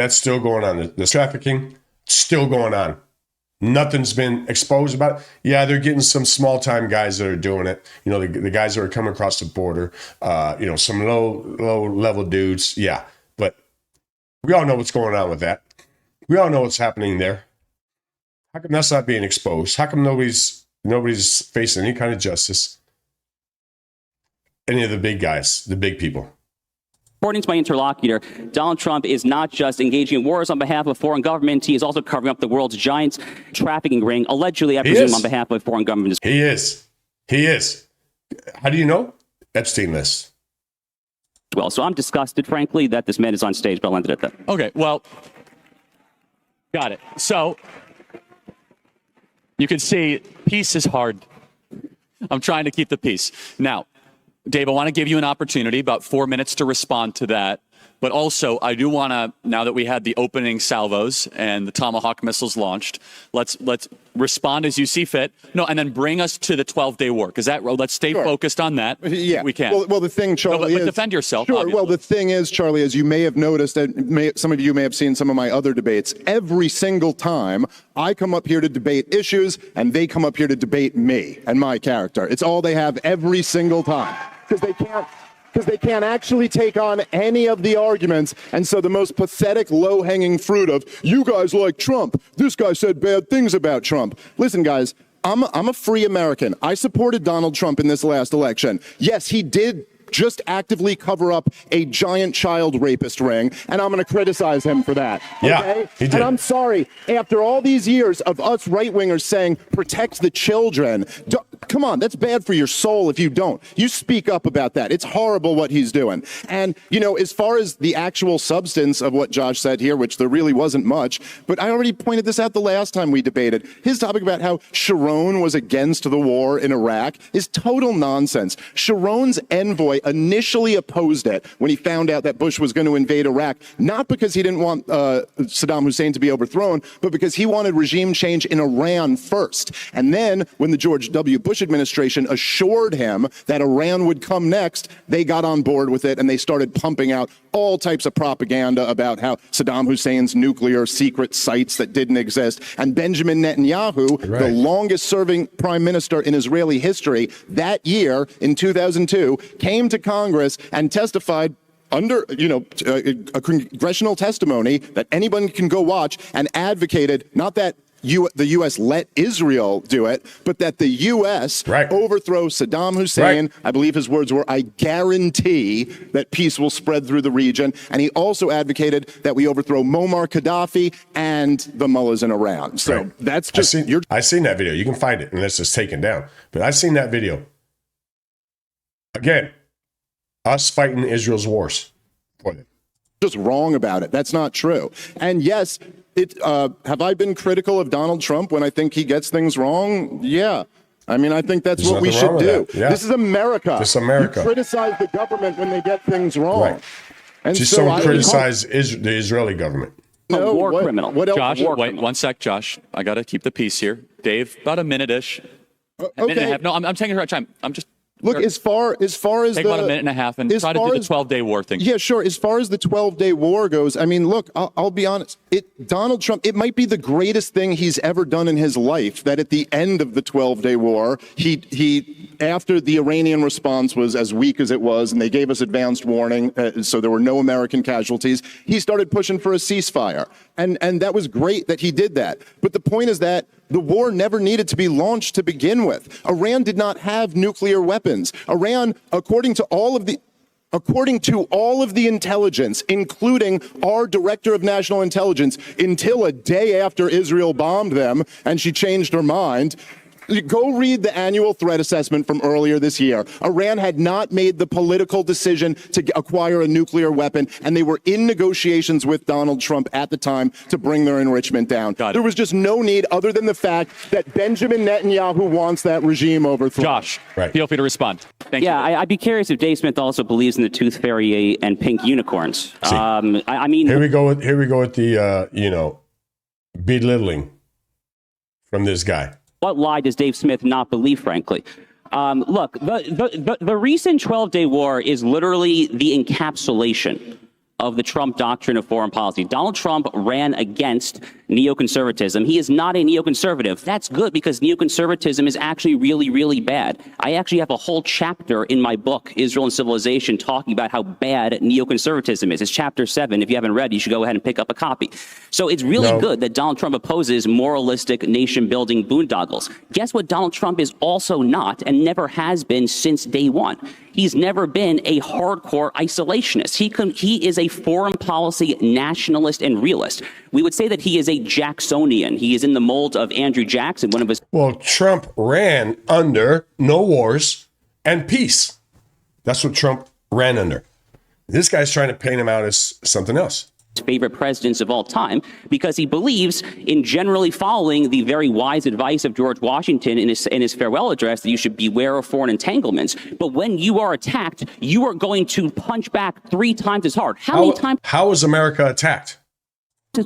still going on. The trafficking, still going on. Nothing's been exposed about it. Yeah, they're getting some small time guys that are doing it. The guys that are coming across the border, some low level dudes. Yeah, but we all know what's going on with that. We all know what's happening there. How come that's not being exposed? How come nobody's facing any kind of justice? Any of the big guys, the big people. According to my interlocutor, Donald Trump is not just engaging in wars on behalf of a foreign government. He is also covering up the world's giant trafficking ring, allegedly, I presume, on behalf of a foreign government. He is. How do you know? Epstein list. Well, so I'm disgusted, frankly, that this man is on stage, but I'll end it at that. Okay, well, got it. So you can see peace is hard. I'm trying to keep the peace. Now, Dave, I want to give you an opportunity, about 4 minutes to respond to that. But also, I do want to, now that we had the opening salvos and the Tomahawk missiles launched, let's respond as you see fit. No, and then bring us to the 12-day war. Because let's stay focused on that. Yeah, we can. Well, the thing, Charlie, but defend yourself. Sure. Obviously. Well, the thing is, Charlie, as you may have noticed, and some of you may have seen some of my other debates. Every single time I come up here to debate issues, and they come up here to debate me and my character. It's all they have every single time because they can't actually take on any of the arguments. And so the most pathetic low-hanging fruit of, you guys like Trump, this guy said bad things about Trump. Listen, guys, I'm a free American. I supported Donald Trump in this last election. Yes, he did just actively cover up a giant child rapist ring, and I'm going to criticize him for that. Yeah, okay? he did. And I'm sorry, after all these years of us right-wingers saying, protect the children, come on, that's bad for your soul if you don't. You speak up about that. It's horrible what he's doing. And, you know, as far as the actual substance of what Josh said here, which there really wasn't much, but I already pointed this out the last time we debated, his topic about how Sharon was against the war in Iraq is total nonsense. Sharon's envoy initially opposed it when he found out that Bush was going to invade Iraq, not because he didn't want Saddam Hussein to be overthrown, but because he wanted regime change in Iran first. And then when the George W. Bush administration assured him that Iran would come next, they got on board with it and they started pumping out all types of propaganda about how Saddam Hussein's nuclear secret sites that didn't exist. And Benjamin Netanyahu, the longest serving prime minister in Israeli history, that year in 2002, came to Congress and testified under, a congressional testimony that anyone can go watch and advocated not that the U.S. let Israel do it, but that the U.S. overthrow Saddam Hussein. I believe his words were, I guarantee that peace will spread through the region. And he also advocated that we overthrow Muammar Gaddafi and the mullahs in Iran. So that's just... I've seen that video. You can find it unless it's taken down. But I've seen that video. Again, us fighting Israel's wars for them. Just wrong about it. That's not true. And yes... have I been critical of Donald Trump when I think he gets things wrong? Yeah. I mean, I think that's what we should do. Yeah. This is America. This is America. You criticize the government when they get things wrong. Right. And just so don't criticize the Israeli government. No, war criminal. What else? Josh, wait 1 sec, Josh. I got to keep the peace here. Dave, about a minute-ish. Okay. Minute and a half. No, I'm taking her time. I'm just... Look, as far as take about a minute and a half and try to do the 12-day war thing. Yeah, sure. As far as the 12-day war goes, I mean, look, I'll be honest. Donald Trump, it might be the greatest thing he's ever done in his life that at the end of the 12-day war, he after the Iranian response was as weak as it was, and they gave us advanced warning, so there were no American casualties, he started pushing for a ceasefire. And that was great that he did that. But the point is that the war never needed to be launched to begin with. Iran did not have nuclear weapons. Iran, according to all of the intelligence, including our director of national intelligence, until a day after Israel bombed them and she changed her mind, go read the annual threat assessment from earlier this year. Iran had not made the political decision to acquire a nuclear weapon, and they were in negotiations with Donald Trump at the time to bring their enrichment down. There was just no need other than the fact that Benjamin Netanyahu wants that regime overthrown. Josh, feel free to respond. Thank you. I'd be curious if Dave Smith also believes in the tooth fairy and pink unicorns. I mean, here we go with the belittling from this guy. What lie does Dave Smith not believe, frankly? Look, the recent 12-day war is literally the encapsulation of the Trump doctrine of foreign policy. Donald Trump ran against neoconservatism. He is not a neoconservative. That's good because neoconservatism is actually really, really bad. I actually have a whole chapter in my book, Israel and Civilization, talking about how bad neoconservatism is. It's chapter 7. If you haven't read, you should go ahead and pick up a copy. So it's really good that Donald Trump opposes moralistic nation-building boondoggles. Guess what Donald Trump is also not and never has been since day one? He's never been a hardcore isolationist. He is a foreign policy nationalist and realist. We would say that he is a Jacksonian. He is in the mold of Andrew Jackson, one of his... Well, Trump ran under no wars and peace. That's what Trump ran under. This guy's trying to paint him out as something else. favorite presidents of all time, because he believes in generally following the very wise advice of George Washington in his farewell address that you should beware of foreign entanglements. But when you are attacked, you are going to punch back 3 times as hard. How many times? How is America attacked?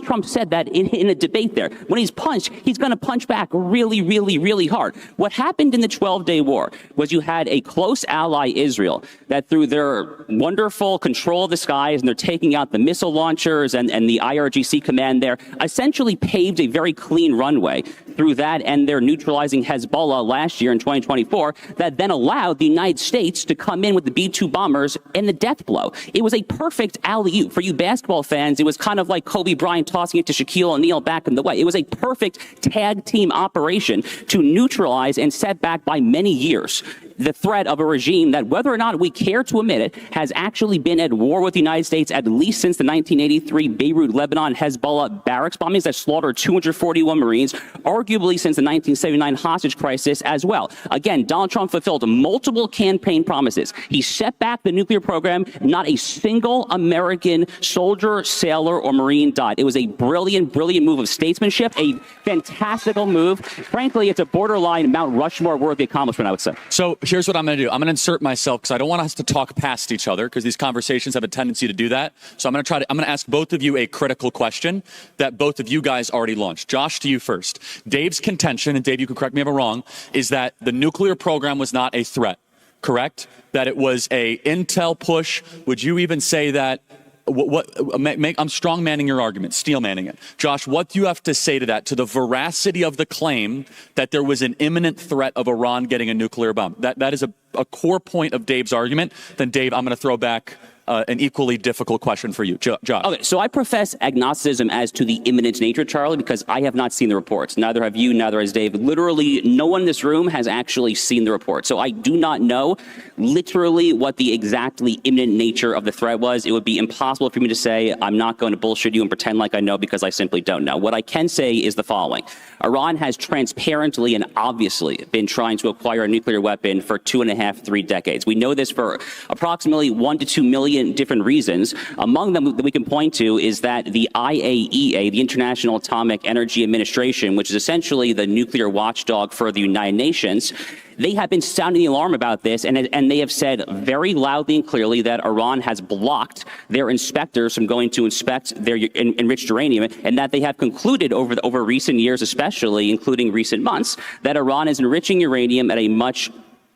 Trump said that in a debate there. When he's punched, he's going to punch back really, really, really hard. What happened in the 12-day war was you had a close ally, Israel, that through their wonderful control of the skies, and they're taking out the missile launchers and the IRGC command there, essentially paved a very clean runway through that, and they're neutralizing Hezbollah last year in 2024, that then allowed the United States to come in with the B-2 bombers and the death blow. It was a perfect alley-oop. For you basketball fans, it was kind of like Kobe Bryant tossing it to Shaquille O'Neal back in the way. It was a perfect tag team operation to neutralize and set back by many years the threat of a regime that, whether or not we care to admit it, has actually been at war with the United States at least since the 1983 Beirut, Lebanon, Hezbollah barracks bombings that slaughtered 241 Marines, arguably since the 1979 hostage crisis as well. Again, Donald Trump fulfilled multiple campaign promises. He set back the nuclear program. Not a single American soldier, sailor, or Marine died. It was a brilliant, brilliant move of statesmanship, a fantastical move. Frankly, it's a borderline Mount Rushmore worthy accomplishment, I would say. So here's what I'm going to do. I'm going to insert myself because I don't want us to talk past each other because these conversations have a tendency to do that. So I'm going to ask both of you a critical question that both of you guys already launched. Josh, to you first. Dave's contention, and Dave, you can correct me if I'm wrong, is that the nuclear program was not a threat, correct? That it was a intel push. Would you even say that? I'm strong-manning your argument, steel-manning it. Josh, what do you have to say to that, to the veracity of the claim that there was an imminent threat of Iran getting a nuclear bomb? That is a core point of Dave's argument. Then, Dave, I'm going to throw back an equally difficult question for you. Josh. Okay, so I profess agnosticism as to the imminent nature, Charlie, because I have not seen the reports. Neither have you, neither has Dave. Literally, no one in this room has actually seen the report. So I do not know literally what the exactly imminent nature of the threat was. It would be impossible for me to say. I'm not going to bullshit you and pretend like I know because I simply don't know. What I can say is the following. Iran has transparently and obviously been trying to acquire a nuclear weapon for 2.5, 3 decades. We know this for approximately 1 to 2 million different reasons. Among them that we can point to is that the IAEA, the International Atomic Energy Administration, which is essentially the nuclear watchdog for the United Nations, they have been sounding the alarm about this, and they have said very loudly and clearly that Iran has blocked their inspectors from going to inspect their enriched uranium, and that they have concluded over recent years, especially including recent months, that Iran is enriching uranium at a much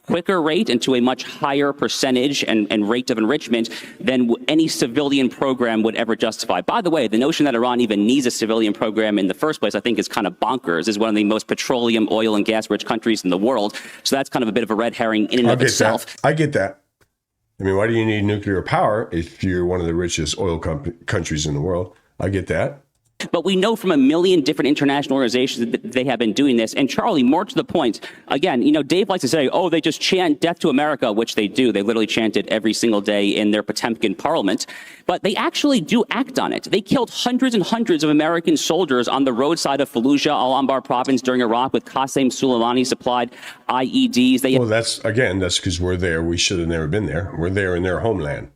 quicker rate and to a much higher percentage and rate of enrichment than any civilian program would ever justify. By the way, the notion that Iran even needs a civilian program in the first place, I think, is kind of bonkers. It's one of the most petroleum, oil, and gas-rich countries in the world. So that's kind of a bit of a red herring in and of itself. I get that. I mean, why do you need nuclear power if you're one of the richest oil countries in the world? I get that. But we know from a million different international organizations that they have been doing this. And Charlie, more to the point, again, Dave likes to say, oh, they just chant death to America, which they do. They literally chant it every single day in their Potemkin parliament. But they actually do act on it. They killed hundreds and hundreds of American soldiers on the roadside of Fallujah, Al-Anbar province during Iraq with Qasem Soleimani supplied IEDs. That's because we're there. We should have never been there. We're there in their homeland.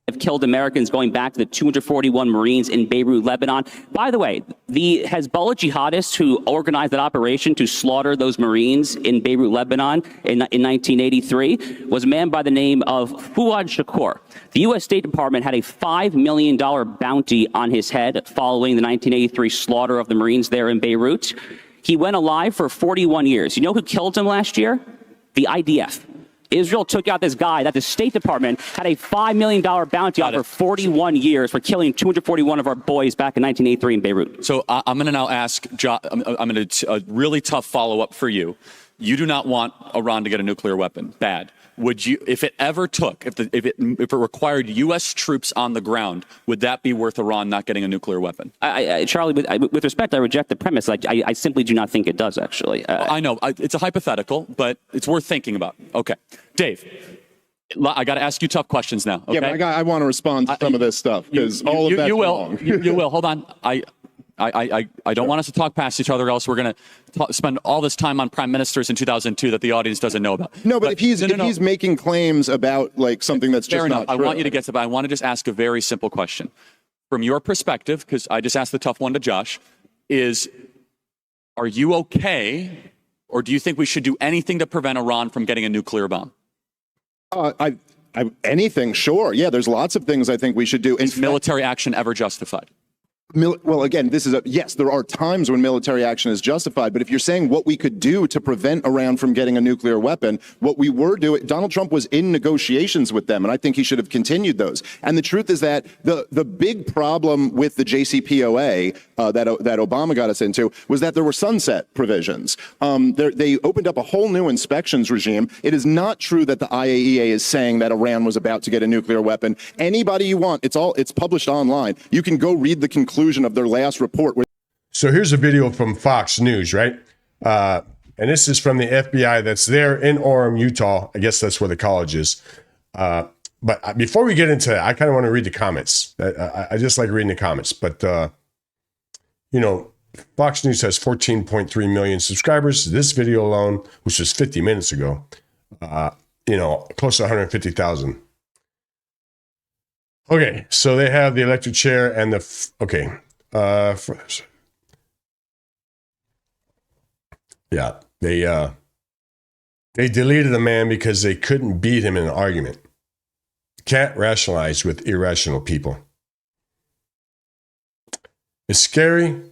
Have killed Americans going back to the 241 Marines in Beirut, Lebanon. By the way, the Hezbollah jihadists who organized that operation to slaughter those Marines in Beirut, Lebanon in 1983 was a man by the name of Fuad Shakur. The U.S. State Department had a $5 million bounty on his head following the 1983 slaughter of the Marines there in Beirut. He went alive for 41 years. You know who killed him last year? The IDF. Israel took out this guy that the State Department had a $5 million bounty on for 41 years for killing 241 of our boys back in 1983 in Beirut. So I'm going to now ask, a really tough follow-up for you. You do not want Iran to get a nuclear weapon. Bad. Would you, if it ever took, if it required U.S. troops on the ground, would that be worth Iran not getting a nuclear weapon? Charlie, with respect, I reject the premise. I simply do not think it does, actually. I know. It's a hypothetical, but it's worth thinking about. Okay. Dave, I got to ask you tough questions now. Okay? Yeah, but I want to respond to some of this stuff because all of that's wrong. You will. Hold on. I don't want us to talk past each other, else we're going to spend all this time on prime ministers in 2002 that the audience doesn't know about. No, but if he's making claims about like something that's just not true. I want you to get to, but I want to just ask a very simple question. from your perspective, because I just asked the tough one to Josh, is are you okay, or do you think we should do anything to prevent Iran from getting a nuclear bomb? Anything, sure. Yeah, there's lots of things I think we should do. Is military action ever justified? Well, again, yes, there are times when military action is justified, but if you're saying what we could do to prevent Iran from getting a nuclear weapon, what we were doing, Donald Trump was in negotiations with them, and I think he should have continued those. And the truth is that the big problem with the JCPOA that Obama got us into was that there were sunset provisions. They opened up a whole new inspections regime. It is not true that the IAEA is saying that Iran was about to get a nuclear weapon. Anybody you want, it's published online. You can go read the conclusion of their last report. So here's a video from Fox News, right? And this is from the FBI that's there in Orem, Utah. I guess that's where the college is. But before we get into that, I kind of want to read the comments. I just like reading the comments. But, Fox News has 14.3 million subscribers. This video alone, which was 50 minutes ago, close to 150,000. Okay, so they have the electric chair and they deleted the man because they couldn't beat him in an argument. Can't rationalize with irrational people. It's scary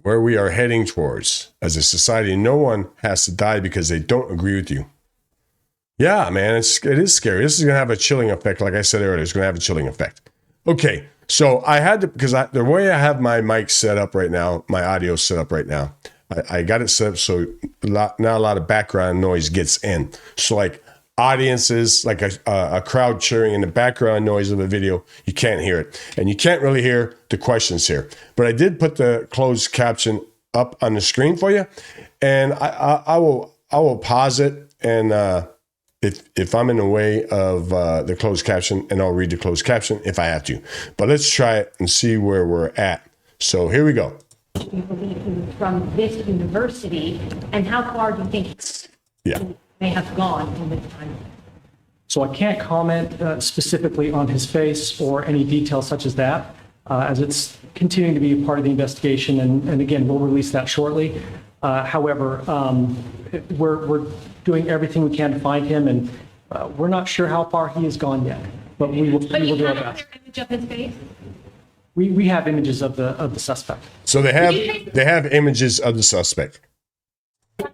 where we are heading towards. As a society, no one has to die because they don't agree with you. Yeah, man, it is scary. This is going to have a chilling effect. Like I said earlier, it's going to have a chilling effect. Okay, so I had to, because the way I have my mic set up right now, my audio set up right now, I got it set up so not a lot of background noise gets in. So like audiences, like a crowd cheering in the background noise of the video, you can't hear it. And you can't really hear the questions here. But I did put the closed caption up on the screen for you. And I will pause it and if I'm in the way of the closed caption, and I'll read the closed caption if I have to. But let's try it and see where we're at. So here we go. You believe he was from this university, and how far do you think he may have gone in this time? So I can't comment specifically on his face or any details such as that, as it's continuing to be a part of the investigation, and again, we'll release that shortly. However, we're doing everything we can to find him, and we're not sure how far he has gone yet, but we will do our best. Image of his face? We have images of the suspect. So they have images of the suspect. Now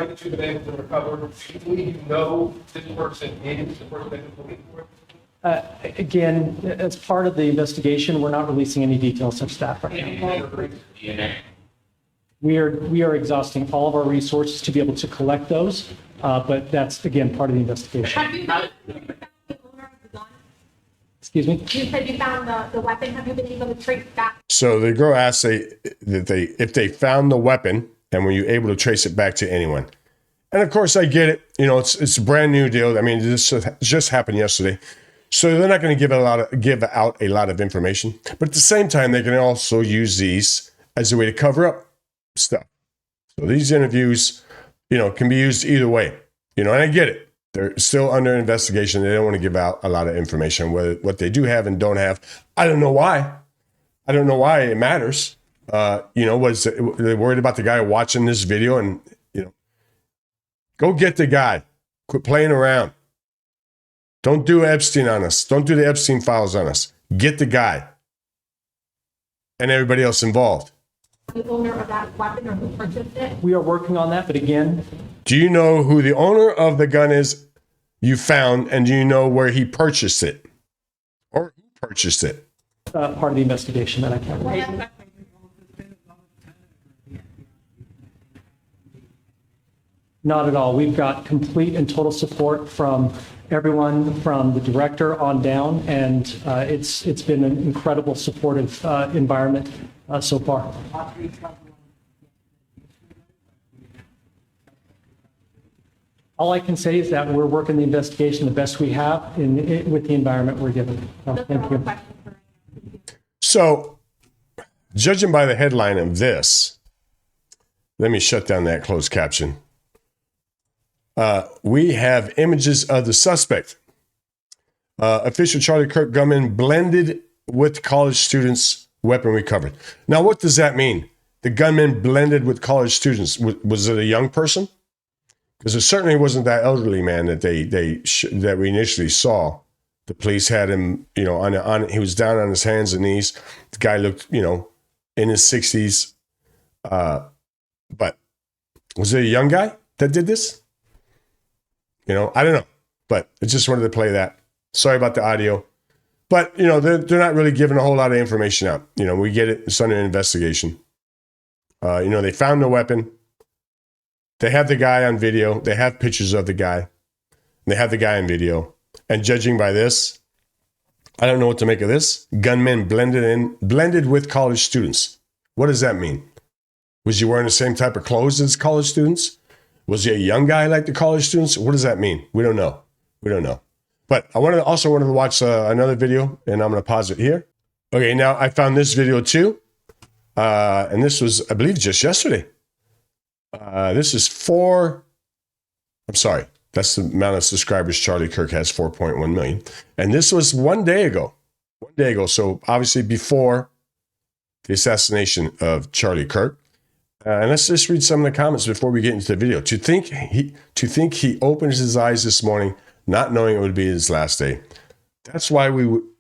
that you've been able to recover, do you know this person is the person that you're looking for? Again, as part of the investigation, we're not releasing any details such as that right now. We are exhausting all of our resources to be able to collect those, but that's, again, part of the investigation. Have you found the owner of the gun? Excuse me? You said you found the weapon. Have you been able to trace back? So the girl asked if they found the weapon, and were you able to trace it back to anyone? And of course, I get it. It's a brand new deal. I mean, this just happened yesterday. So they're not going to give out a lot of information. But at the same time, they can also use these as a way to cover up stuff. So these interviews, can be used either way. And I get it. They're still under investigation. They don't want to give out a lot of information, what they do have and don't have. I don't know why. I don't know why it matters. Was they worried about the guy watching this video? And, go get the guy. Quit playing around. Don't do Epstein on us. Don't do the Epstein files on us. Get the guy and everybody else involved. The owner of that weapon or who purchased it? We are working on that, but again... Do you know who the owner of the gun is you found, and do you know where he purchased it? Or who purchased it? Part of the investigation that I can't remember. Not at all. We've got complete and total support from everyone from the director on down, and it's been an incredible supportive environment so far. All I can say is that we're working the investigation the best we have with the environment we're given. Thank you. So, judging by the headline of this, let me shut down that closed caption. We have images of the suspect. Official Charlie Kirk gunman blended with college students' weapon recovered. Now, what does that mean? The gunman blended with college students. Was it a young person? Because it certainly wasn't that elderly man that that we initially saw. The police had him, you know, he was down on his hands and knees. The guy looked, you know, in his 60s. But was it a young guy that did this? You know, I don't know. But I just wanted to play that. Sorry about the audio. But, you know, they're not really giving a whole lot of information out. You know, we get it. It's under investigation. You know, they found the weapon. They have the guy on video. They have pictures of the guy. They have the guy on video. And judging by this, I don't know what to make of this. Gunmen blended with college students. What does that mean? Was he wearing the same type of clothes as college students? Was he a young guy like the college students? What does that mean? We don't know. We don't know. But I also wanted to watch another video, and I'm going to pause it here. Okay, now I found this video too. And this was, I believe, just yesterday. This is that's the amount of subscribers Charlie Kirk has, 4.1 million. And this was 1 day ago. 1 day ago. So obviously before the assassination of Charlie Kirk. And let's just read some of the comments before we get into the video. To think he opened his eyes this morning, not knowing it would be his last day. That's why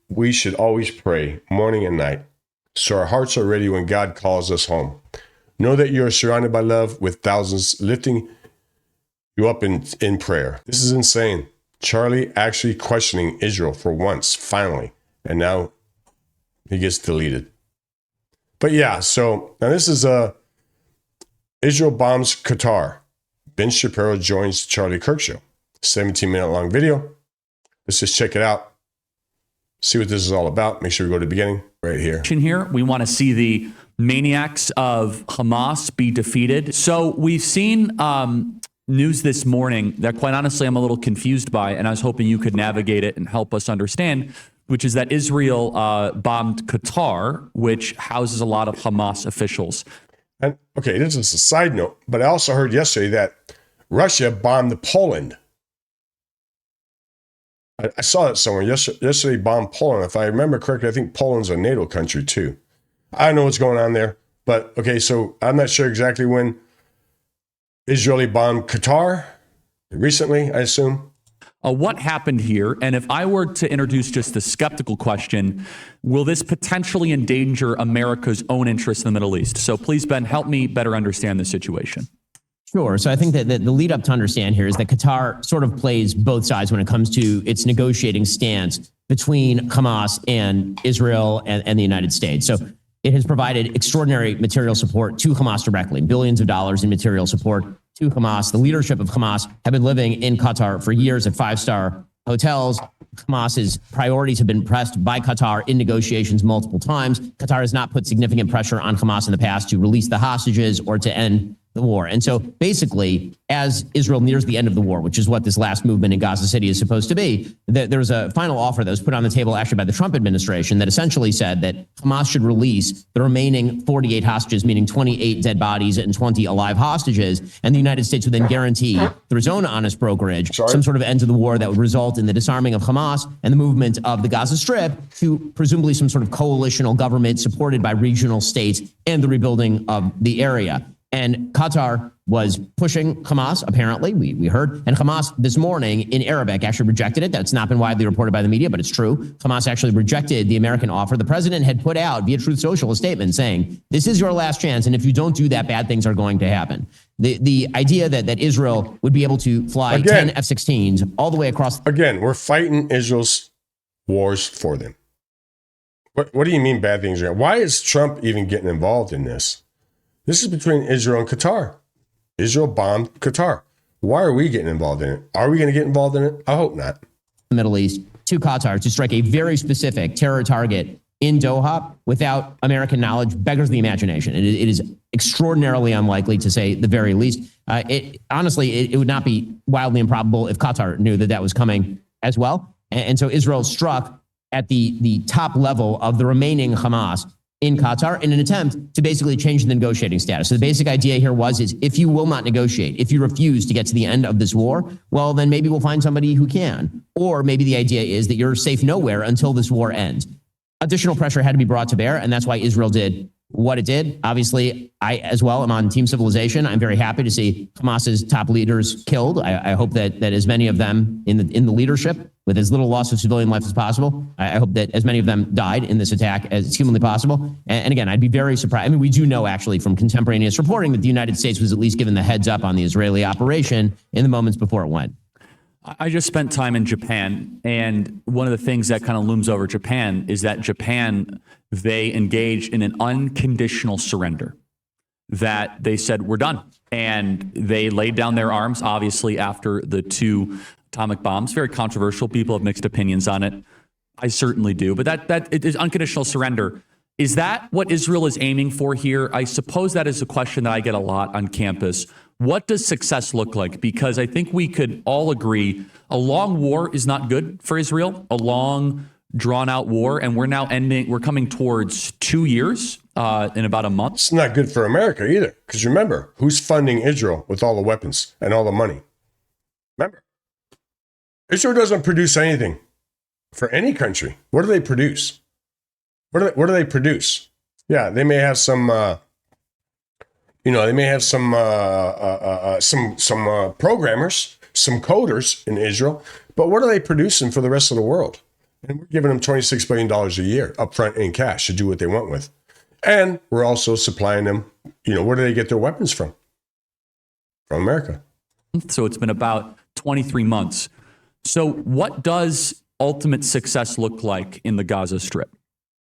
we should always pray morning and night, so our hearts are ready when God calls us home. Know that you are surrounded by love, with thousands lifting you up in prayer. This is insane. Charlie actually questioning Israel for once, finally, and now he gets deleted. But yeah, so now this is Israel bombs Qatar. Ben Shapiro joins Charlie Kirk show. 17-minute long video. Let's just check it out. See what this is all about. Make sure we go to the beginning right here. Here, we want to see the maniacs of Hamas be defeated. So we've seen news this morning that, quite honestly, I'm a little confused by, and I was hoping you could navigate it and help us understand, which is that Israel bombed Qatar, which houses a lot of Hamas officials. And okay, this is a side note, but I also heard yesterday that Russia bombed Poland. I saw that somewhere. Yesterday bombed Poland. If I remember correctly, I think Poland's a NATO country too. I don't know what's going on there. But okay, so I'm not sure exactly when Israeli bombed Qatar. Recently, I assume. What happened here? And if I were to introduce just a skeptical question, will this potentially endanger America's own interests in the Middle East? So please, Ben, help me better understand the situation. Sure. So I think that the lead up to understand here is that Qatar sort of plays both sides when it comes to its negotiating stance between Hamas and Israel and the United States. So it has provided extraordinary material support to Hamas directly, billions of dollars in material support to Hamas. The leadership of Hamas have been living in Qatar for years at five-star hotels. Hamas's priorities have been pressed by Qatar in negotiations multiple times. Qatar has not put significant pressure on Hamas in the past to release the hostages or to end the war. And so basically, as Israel nears the end of the war, which is what this last movement in Gaza City is supposed to be, there's a final offer that was put on the table actually by the Trump administration that essentially said that Hamas should release the remaining 48 hostages, meaning 28 dead bodies and 20 alive hostages. And the United States would then guarantee, through its own honest brokerage, some sort of end to the war that would result in the disarming of Hamas and the movement of the Gaza Strip to presumably some sort of coalitional government supported by regional states and the rebuilding of the area. And Qatar was pushing Hamas, apparently, we heard. And Hamas this morning in Arabic actually rejected it. That's not been widely reported by the media, but it's true. Hamas actually rejected the American offer. The president had put out via Truth Social a statement saying, this is your last chance. And if you don't do that, bad things are going to happen. The idea that Israel would be able to fly 10 F-16s all the way across. Again, we're fighting Israel's wars for them. What do you mean bad things are? Why is Trump even getting involved in this? This is between Israel and Qatar. Israel bombed Qatar. Why are we getting involved in it? Are we going to get involved in it? I hope not. The Middle East to Qatar to strike a very specific terror target in Doha without American knowledge beggars the imagination. It is extraordinarily unlikely, to say the very least. Honestly, it would not be wildly improbable if Qatar knew that was coming as well. And so Israel struck at the top level of the remaining Hamas in Qatar in an attempt to basically change the negotiating status. So the basic idea here is if you will not negotiate, if you refuse to get to the end of this war, well, then maybe we'll find somebody who can. Or maybe the idea is that you're safe nowhere until this war ends. additional pressure had to be brought to bear, and that's why Israel did what it did. Obviously, I as well am on Team Civilization. I'm very happy to see Hamas's top leaders killed. I hope that as many of them in the leadership, with as little loss of civilian life as possible, I hope that as many of them died in this attack as humanly possible. And again, I'd be very surprised. I mean, we do know actually from contemporaneous reporting that the United States was at least given the heads up on the Israeli operation in the moments before it went. I just spent time in Japan, and one of the things that kind of looms over Japan is that Japan, they engage in an unconditional surrender, that they said, we're done. And they laid down their arms, obviously, after the 2 atomic bombs. Very controversial. People have mixed opinions on it. I certainly do. But that it is unconditional surrender. Is that what Israel is aiming for here? I suppose that is a question that I get a lot on campus. What does success look like? Because I think we could all agree a long war is not good for Israel, a long, drawn-out war, and we're coming towards 2 years in about a month. It's not good for America either, because remember, who's funding Israel with all the weapons and all the money? Remember, Israel doesn't produce anything for any country. What do they produce? What do they produce? Yeah, they may have some... they may have some programmers, some coders in Israel, but what are they producing for the rest of the world? And we're giving them $26 billion a year upfront in cash to do what they want with. And we're also supplying them, where do they get their weapons from? From America. So it's been about 23 months. So what does ultimate success look like in the Gaza Strip?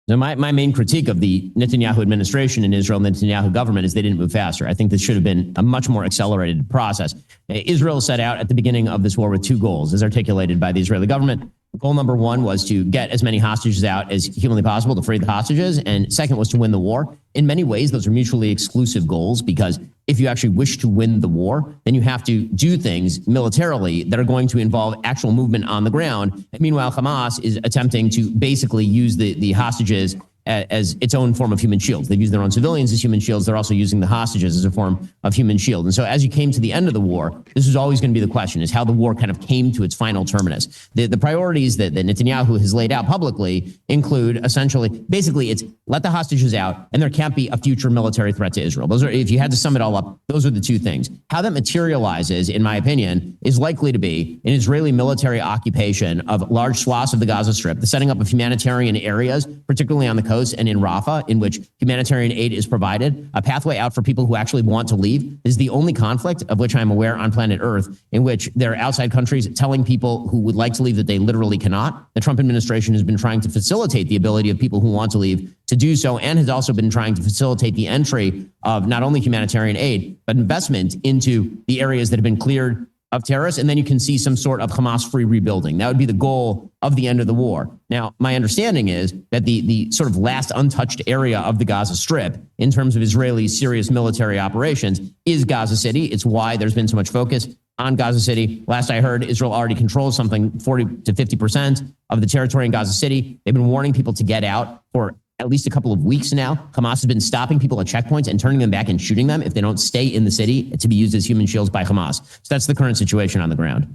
So my main critique of the Netanyahu administration in Israel and the Netanyahu government is they didn't move faster. I think this should have been a much more accelerated process. Israel set out at the beginning of this war with 2 goals, as articulated by the Israeli government. Goal number 1 was to get as many hostages out as humanly possible to free the hostages. And second was to win the war. In many ways, those are mutually exclusive goals, because if you actually wish to win the war, then you have to do things militarily that are going to involve actual movement on the ground. And meanwhile, Hamas is attempting to basically use the hostages as its own form of human shield. They've used their own civilians as human shields. They're also using the hostages as a form of human shield. And so as you came to the end of the war, this was always going to be the question, is how the war kind of came to its final terminus. The priorities that Netanyahu has laid out publicly include essentially, basically it's let the hostages out and there can't be a future military threat to Israel. Those are, if you had to sum it all up, those are the 2 things. How that materializes, in my opinion, is likely to be an Israeli military occupation of large swaths of the Gaza Strip, the setting up of humanitarian areas, particularly on the coast and in Rafah, in which humanitarian aid is provided, a pathway out for people who actually want to leave. This is the only conflict of which I'm aware on planet Earth in which there are outside countries telling people who would like to leave that they literally cannot. The Trump administration has been trying to facilitate the ability of people who want to leave to do so, and has also been trying to facilitate the entry of not only humanitarian aid, but investment into the areas that have been cleared of terrorists, and then you can see some sort of Hamas-free rebuilding. That would be the goal of the end of the war. Now, my understanding is that the sort of last untouched area of the Gaza Strip, in terms of Israeli serious military operations, is Gaza City. It's why there's been so much focus on Gaza City. Last I heard, Israel already controls something 40 to 50% of the territory in Gaza City. They've been warning people to get out for at least a couple of weeks now. Hamas has been stopping people at checkpoints and turning them back and shooting them if they don't stay in the city to be used as human shields by Hamas. So that's the current situation on the ground.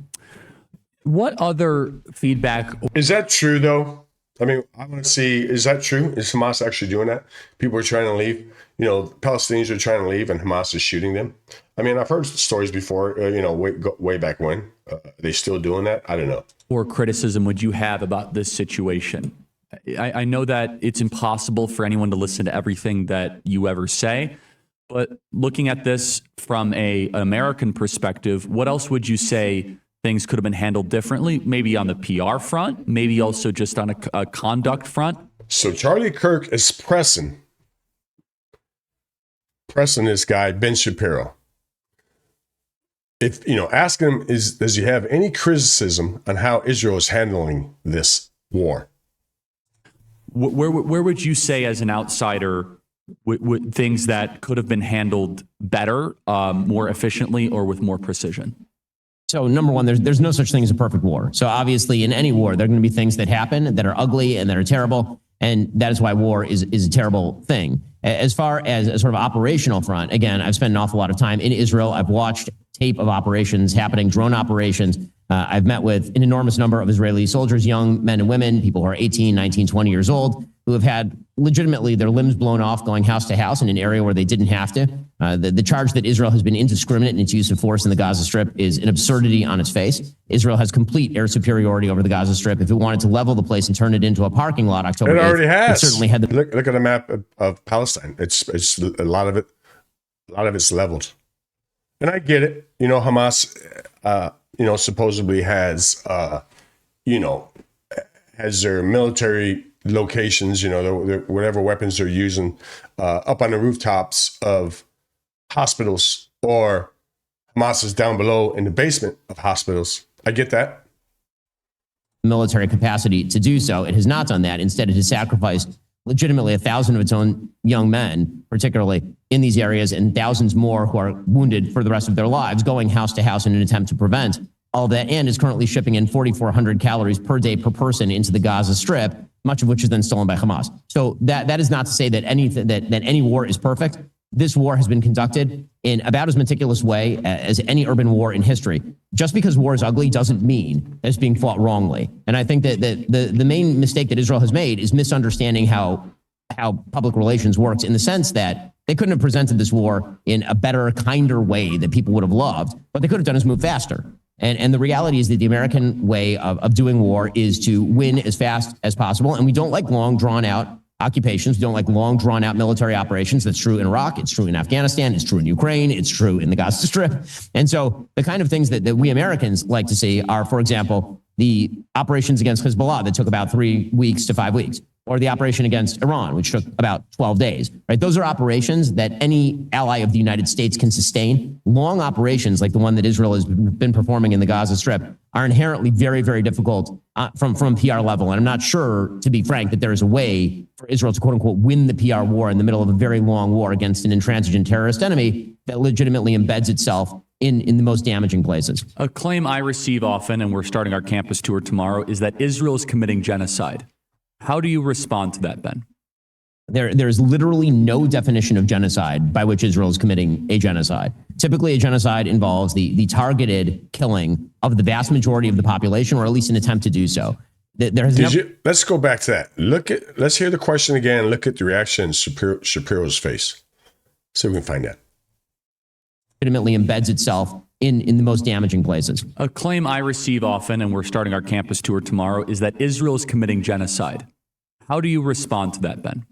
What other feedback? Is that true, though? I mean, I want to see, is that true? Is Hamas actually doing that? People are trying to leave. Palestinians are trying to leave and Hamas is shooting them. I mean, I've heard stories before, way back when. Are they still doing that? I don't know. Or criticism would you have about this situation? I know that it's impossible for anyone to listen to everything that you ever say, but looking at this from an American perspective, what else would you say things could have been handled differently? Maybe on the PR front, maybe also just on a conduct front? So Charlie Kirk is pressing this guy, Ben Shapiro. Ask him, does he have any criticism on how Israel is handling this war? Where would you say, as an outsider, things that could have been handled better, more efficiently, or with more precision? So number one, there's no such thing as a perfect war. So obviously in any war, there are going to be things that happen that are ugly and that are terrible. And that is why war is a terrible thing. As far as a sort of operational front, again, I've spent an awful lot of time in Israel. I've watched tape of operations happening, drone operations. I've met with an enormous number of Israeli soldiers, young men and women, people who are 18, 19, 20 years old, who have had legitimately their limbs blown off going house to house in an area where they didn't have to. The charge that Israel has been indiscriminate in its use of force in the Gaza Strip is an absurdity on its face. Israel has complete air superiority over the Gaza Strip. If it wanted to level the place and turn it into a parking lot, October 8th, it already has. it certainly had the look at the map of Palestine. It's a lot of it's leveled, and I get it. You know, Hamas, supposedly has has their military locations, whatever weapons they're using, up on the rooftops of hospitals, or Hamas is down below in the basement of hospitals. I get that. military capacity to do so. It has not done that. Instead, it has sacrificed legitimately 1,000 of its own young men, particularly in these areas, and thousands more who are wounded for the rest of their lives, going house to house in an attempt to prevent all of that, and is currently shipping in 4,400 calories per day per person into the Gaza Strip, much of which is then stolen by Hamas. So that is not to say that any war is perfect. This war has been conducted in about as meticulous way as any urban war in history. Just because war is ugly doesn't mean that it's being fought wrongly. And I think that the main mistake that Israel has made is misunderstanding how public relations works, in the sense that they couldn't have presented this war in a better, kinder way that people would have loved. What they could have done is move faster. And the reality is that the American way of doing war is to win as fast as possible. And we don't like long, drawn-out occupations. We don't like long, drawn-out military operations. That's true in Iraq. It's true in Afghanistan. It's true in Ukraine. It's true in the Gaza Strip. And so the kind of things that we Americans like to see are, for example, the operations against Hezbollah that took about 3 weeks to 5 weeks, or the operation against Iran, which took about 12 days, right? Those are operations that any ally of the United States can sustain. Long operations like the one that Israel has been performing in the Gaza Strip are inherently very, very difficult from PR level. And I'm not sure, to be frank, that there is a way for Israel to, quote unquote, win the PR war in the middle of a very long war against an intransigent terrorist enemy that legitimately embeds itself in the most damaging places. A claim I receive often, and we're starting our campus tour tomorrow, is that Israel is committing genocide. How do you respond to that, Ben? There's literally no definition of genocide by which Israel is committing a genocide. Typically, a genocide involves the targeted killing of the vast majority of the population, or at least an attempt to do so. Let's go back to that. Let's hear the question again. Look at the reaction in Shapiro's face. See if we can find that. Legitimately embeds itself in the most damaging places. A claim I receive often, and we're starting our campus tour tomorrow, is that Israel is committing genocide. How do you respond to that, Ben?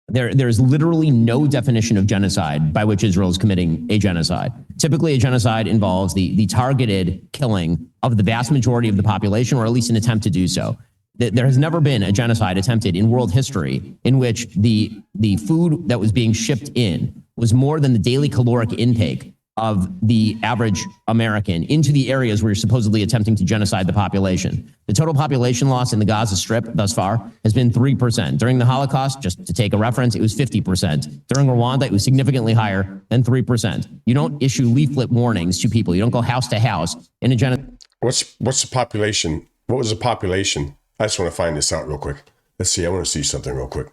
There's literally no definition of genocide by which Israel is committing a genocide. Typically, a genocide involves the targeted killing of the vast majority of the population, or at least an attempt to do so. There has never been a genocide attempted in world history in which the food that was being shipped in was more than the daily caloric intake of the average American into the areas where you're supposedly attempting to genocide the population. The total population loss in the Gaza Strip thus far has been 3%. During the Holocaust, just to take a reference, it was 50%. During Rwanda, it was significantly higher than 3%. You don't issue leaflet warnings to people. You don't go house to house in a genocide. What's the population? What was the population? I just want to find this out real quick. Let's see. I want to see something real quick.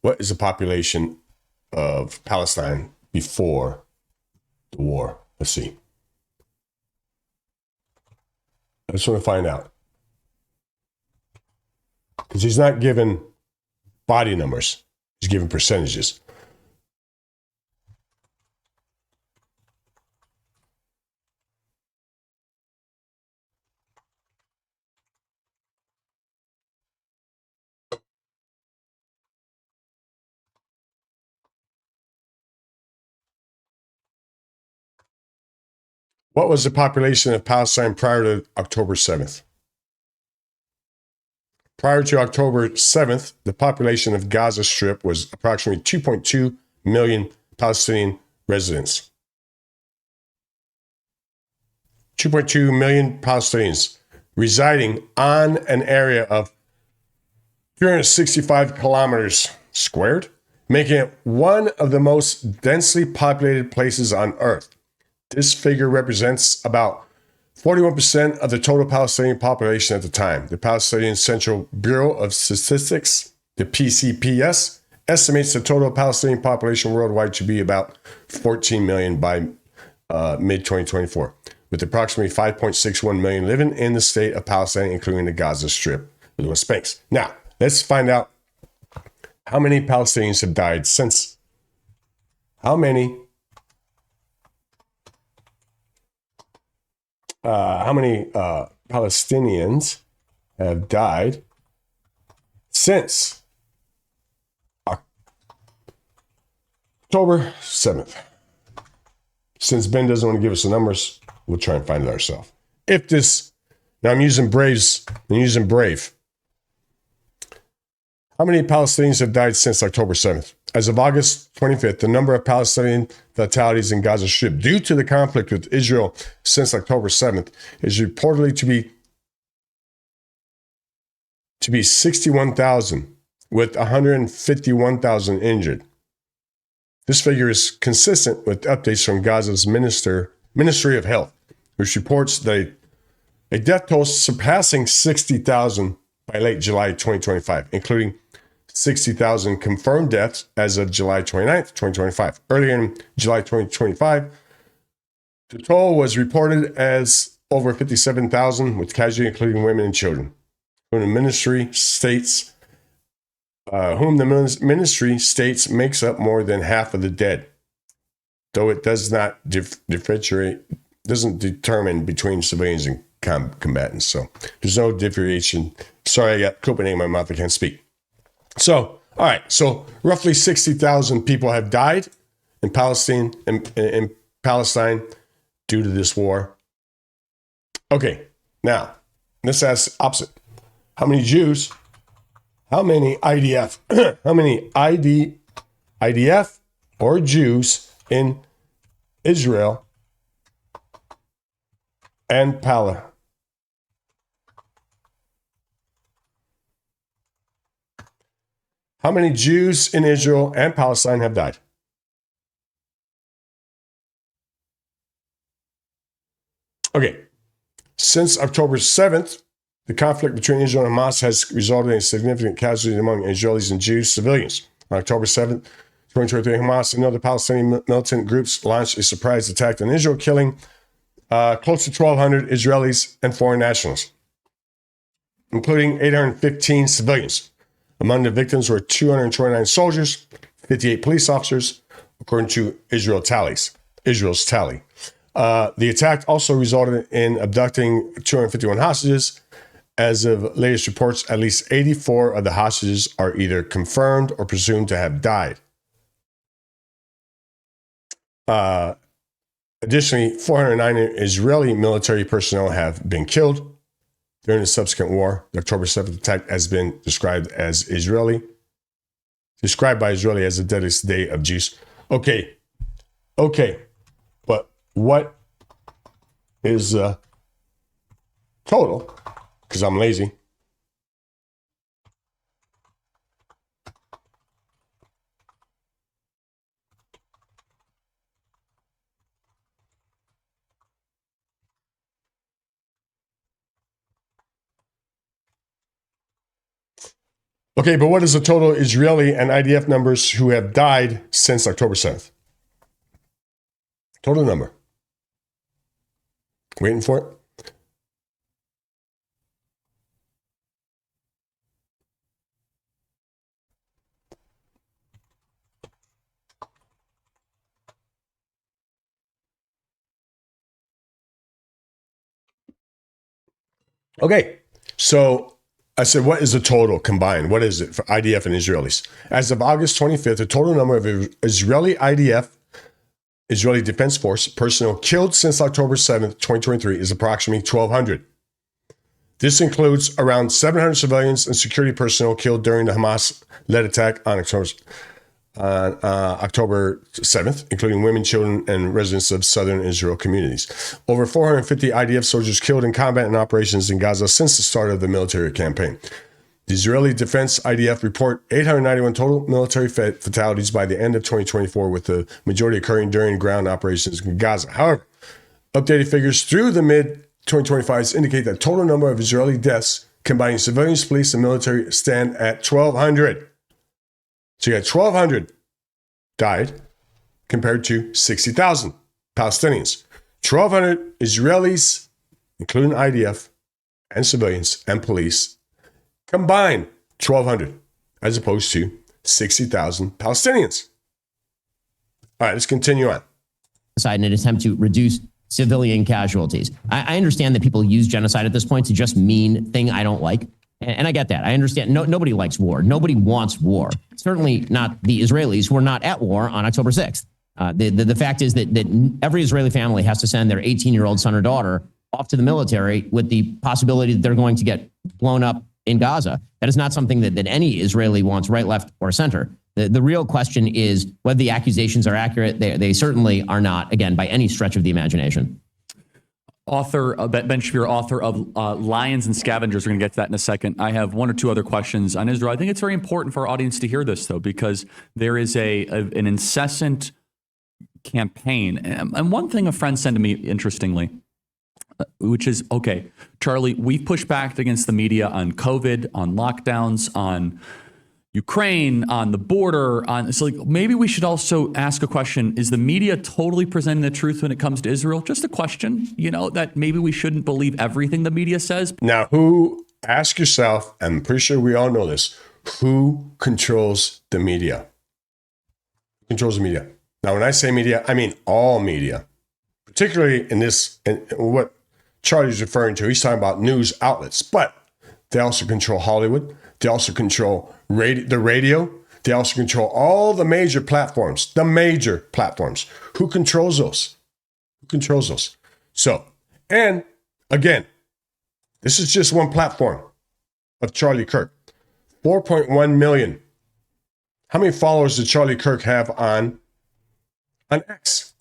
What is the population of Palestine before the war? Let's see. I just want to find out. Because he's not given body numbers. He's given percentages. What was the population of Palestine prior to October 7th? Prior to October 7th, the population of Gaza Strip was approximately 2.2 million Palestinian residents. 2.2 million Palestinians residing on an area of 365 kilometers squared, making it one of the most densely populated places on Earth. This figure represents about 41% of the total Palestinian population at the time. The Palestinian Central Bureau of Statistics, the PCPS, estimates the total Palestinian population worldwide to be about 14 million by mid-2024, with approximately 5.61 million living in the state of Palestine, including the Gaza Strip and the West Bank. Now, let's find out How many Palestinians have died since? How many Palestinians have died since October 7th? Since Ben doesn't want to give us the numbers, we'll try and find it ourselves. Now I'm using Brave. How many Palestinians have died since October 7th? As of August 25th, the number of Palestinian fatalities in Gaza Strip due to the conflict with Israel since October 7th is reportedly to be 61,000, with 151,000 injured. This figure is consistent with updates from Gaza's Ministry of Health, which reports that a death toll surpassing 60,000 by late July 2025, including 60,000 confirmed deaths as of July 29th, 2025. Earlier in July 2025, the toll was reported as over 57,000, with casualties including women and children, whom the ministry states makes up more than half of the dead, though it does not doesn't determine between civilians and combatants. So there's no differentiation. Sorry, I got Copenhagen in my mouth. I can't speak. So, all right. So roughly 60,000 people have died in Palestine due to this war. Okay. Now, let's ask opposite. How many Jews? How many IDF? How many IDF or Jews in Israel and Palestine? How many Jews in Israel and Palestine have died? Okay. Since October 7th, the conflict between Israel and Hamas has resulted in significant casualties among Israelis and Jews civilians. On October 7th, 2023, Hamas and other Palestinian militant groups launched a surprise attack on Israel, killing close to 1,200 Israelis and foreign nationals, including 815 civilians. Among the victims were 229 soldiers, 58 police officers, according to Israel's tally. The attack also resulted in abducting 251 hostages. As of latest reports, at least 84 of the hostages are either confirmed or presumed to have died. Additionally, 409 Israeli military personnel have been killed during the subsequent war. The October 7th attack has been described by Israeli as the deadliest day of Jews. Okay. But what is the total? Because I'm lazy. Okay, but what is the total Israeli and IDF numbers who have died since October 7th? Total number. Waiting for it? Okay, so I said, what is the total combined? What is it for IDF and Israelis? As of August 25th, the total number of Israeli IDF, Israeli Defense Force, personnel killed since October 7th, 2023 is approximately 1,200. This includes around 700 civilians and security personnel killed during the Hamas-led attack on October 7th, including women, children, and residents of southern Israel communities. Over 450 IDF soldiers killed in combat and operations in Gaza since the start of the military campaign. The Israeli Defense IDF report 891 total military fatalities by the end of 2024, with the majority occurring during ground operations in Gaza. However, updated figures through the mid-2025s indicate that total number of Israeli deaths, combining civilians, police, and military, stand at 1,200. So you got 1,200 died compared to 60,000 Palestinians. 1,200 Israelis, including IDF and civilians and police, combined 1,200, as opposed to 60,000 Palestinians. All right, let's continue on. Genocide in an attempt to reduce civilian casualties. I understand that people use genocide at this point to just mean thing I don't like. And I get that. I understand. Nobody likes war. Nobody wants war. Certainly not the Israelis who are not at war on October 6th. The fact is that every Israeli family has to send their 18-year-old son or daughter off to the military with the possibility that they're going to get blown up in Gaza. That is not something that any Israeli wants, right, left, or center. The real question is whether the accusations are accurate. They certainly are not, again, by any stretch of the imagination. Author, Ben Shapiro, author of Lions and Scavengers. We're going to get to that in a second. I have one or two other questions on Israel. I think it's very important for our audience to hear this, though, because there is an incessant campaign. And one thing a friend sent to me, interestingly, which is, okay, Charlie, we've pushed back against the media on COVID, on lockdowns, on Ukraine, on the border, so like maybe we should also ask a question. Is the media totally presenting the truth when it comes to Israel? Just a question, that maybe we shouldn't believe everything the media says. Now, ask yourself, I'm pretty sure we all know this, who controls the media? Who controls the media? Now, when I say media, I mean all media, particularly in what Charlie's referring to. He's talking about news outlets, but they also control Hollywood. They also control the radio. They also control all the major platforms, Who controls those? Who controls those? So, and again, this is just one platform of Charlie Kirk. 4.1 million. How many followers did Charlie Kirk have on X?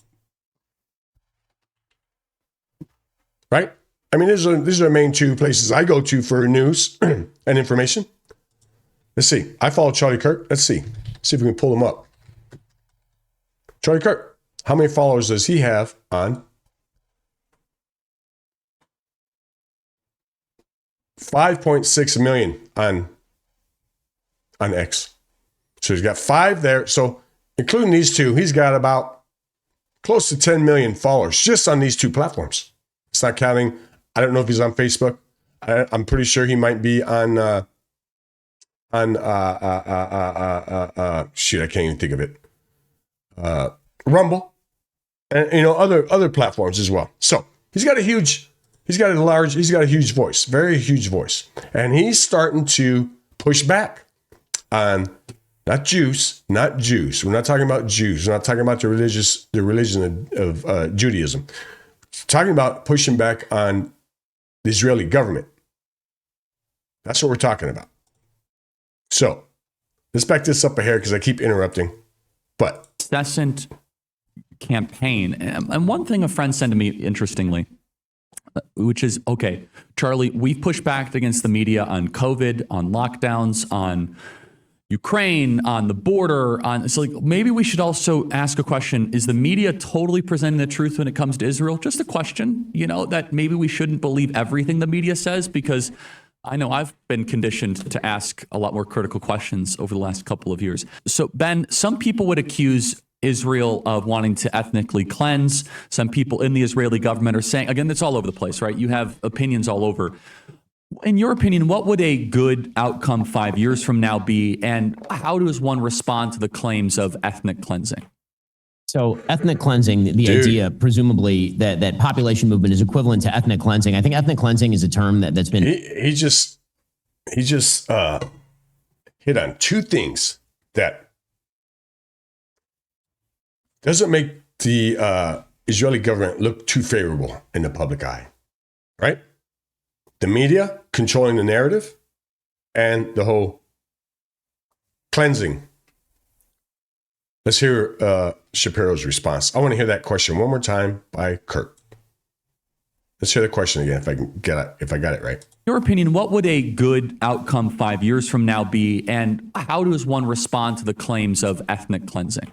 Right? I mean, these are the main two places I go to for news and information. Let's see. I follow Charlie Kirk. Let's see. See if we can pull him up. Charlie Kirk. How many followers does he have on 5.6 million on X. So he's got 5 there. So including these two, he's got about close to 10 million followers just on these two platforms. It's not counting. I don't know if he's on Facebook. I'm pretty sure he might be on shoot, I can't even think of it. Rumble, and other platforms as well. So he's got a huge voice, very huge voice, and he's starting to push back on not Jews. We're not talking about Jews. We're not talking about the religion of Judaism. We're talking about pushing back on the Israeli government. That's what we're talking about. So let's back this up a hair because I keep interrupting. But incessant campaign. And one thing a friend sent to me, interestingly, which is, okay, Charlie, we've pushed back against the media on COVID, on lockdowns, on Ukraine, on the border, so like maybe we should also ask a question. Is the media totally presenting the truth when it comes to Israel? Just a question, that maybe we shouldn't believe everything the media says, because I know I've been conditioned to ask a lot more critical questions over the last couple of years. So, Ben, some people would accuse Israel of wanting to ethnically cleanse. Some people in the Israeli government are saying, again, it's all over the place, right? You have opinions all over. In your opinion, what would a good outcome 5 years from now be? And how does one respond to the claims of ethnic cleansing? So ethnic cleansing, the idea, presumably, that population movement is equivalent to ethnic cleansing. I think ethnic cleansing is a term that's been... He just hit on two things that doesn't make the Israeli government look too favorable in the public eye, right? The media controlling the narrative and the whole cleansing. Let's hear Shapiro's response. I want to hear that question one more time by Kirk. Let's hear the question again if I got it right. In your opinion, what would a good outcome 5 years from now be, and how does one respond to the claims of ethnic cleansing?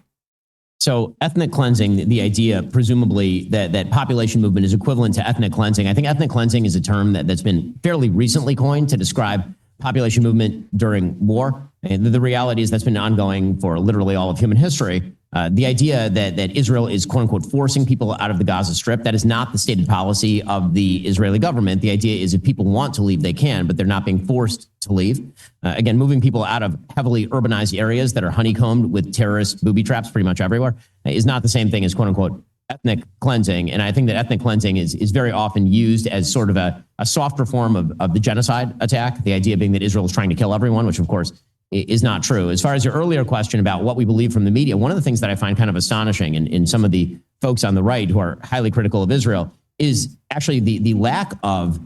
So ethnic cleansing, the idea, presumably, that population movement is equivalent to ethnic cleansing. I think ethnic cleansing is a term that's been fairly recently coined to describe population movement during war. And the reality is that's been ongoing for literally all of human history. The idea that Israel is, quote unquote, forcing people out of the Gaza Strip, that is not the stated policy of the Israeli government. The idea is if people want to leave, they can, but they're not being forced to leave. Again, moving people out of heavily urbanized areas that are honeycombed with terrorist booby traps pretty much everywhere is not the same thing as, quote unquote, ethnic cleansing. And I think that ethnic cleansing is very often used as sort of a softer form of the genocide attack. The idea being that Israel is trying to kill everyone, which of course is not true. As far as your earlier question about what we believe from the media, one of the things that I find kind of astonishing in some of the folks on the right who are highly critical of Israel is actually the lack of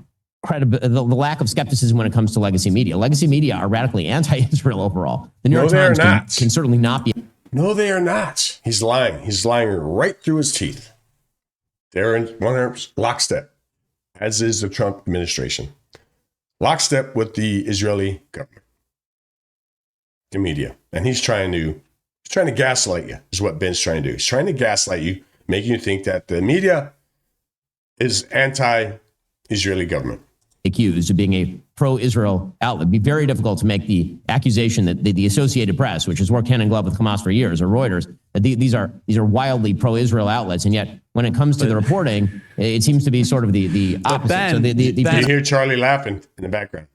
the lack of skepticism when it comes to legacy media. Legacy media are radically anti-Israel overall. The New York Times can certainly not be. No, they are not. He's lying. He's lying right through his teeth. They're in 100% lockstep, as is the Trump administration. Lockstep with the Israeli government, the media. And he's trying to gaslight you, is what Ben's trying to do. He's trying to gaslight you, making you think that the media is anti-Israeli government. Accused of being a pro-Israel outlet. It'd be very difficult to make the accusation that the Associated Press, which has worked hand in glove with Hamas for years, or Reuters, that these are wildly pro-Israel outlets, and yet when it comes to the reporting, it seems to be sort of the opposite. Ben, so you hear Charlie laughing in the background.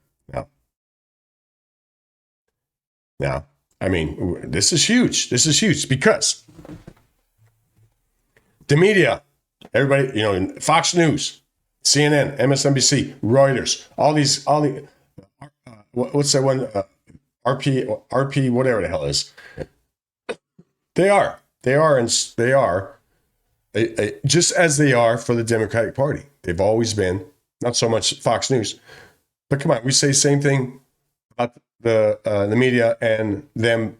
Now, I mean, this is huge. This is huge because the media, everybody, Fox News, CNN, MSNBC, Reuters, all the what's that one? RP, whatever the hell it is. They are just as they are for the Democratic Party. They've always been, not so much Fox News, but come on, we say the same thing about the media and them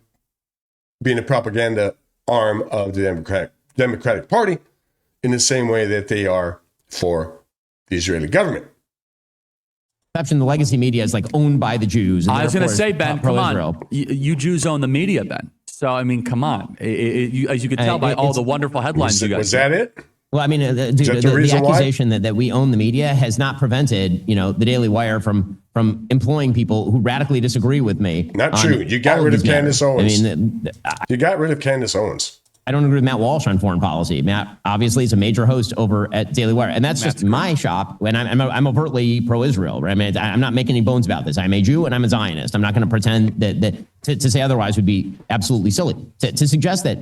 being a propaganda arm of the Democratic Party in the same way that they are for the Israeli government. The legacy media is like owned by the Jews. I was going to say, Ben, come on. You Jews own the media, Ben. So, I mean, come on. As you could tell by all the wonderful headlines you guys. Was that it? Well, I mean, the accusation that we own the media has not prevented, the Daily Wire from employing people who radically disagree with me. Not true. You got rid of Candace Owens. You got rid of Candace Owens. I don't agree with Matt Walsh on foreign policy. Matt obviously is a major host over at Daily Wire, and that's just my shop. And I'm overtly pro-Israel. Right? I mean, I'm not making any bones about this. I'm a Jew and I'm a Zionist. I'm not going to pretend that to say otherwise would be absolutely silly. To suggest that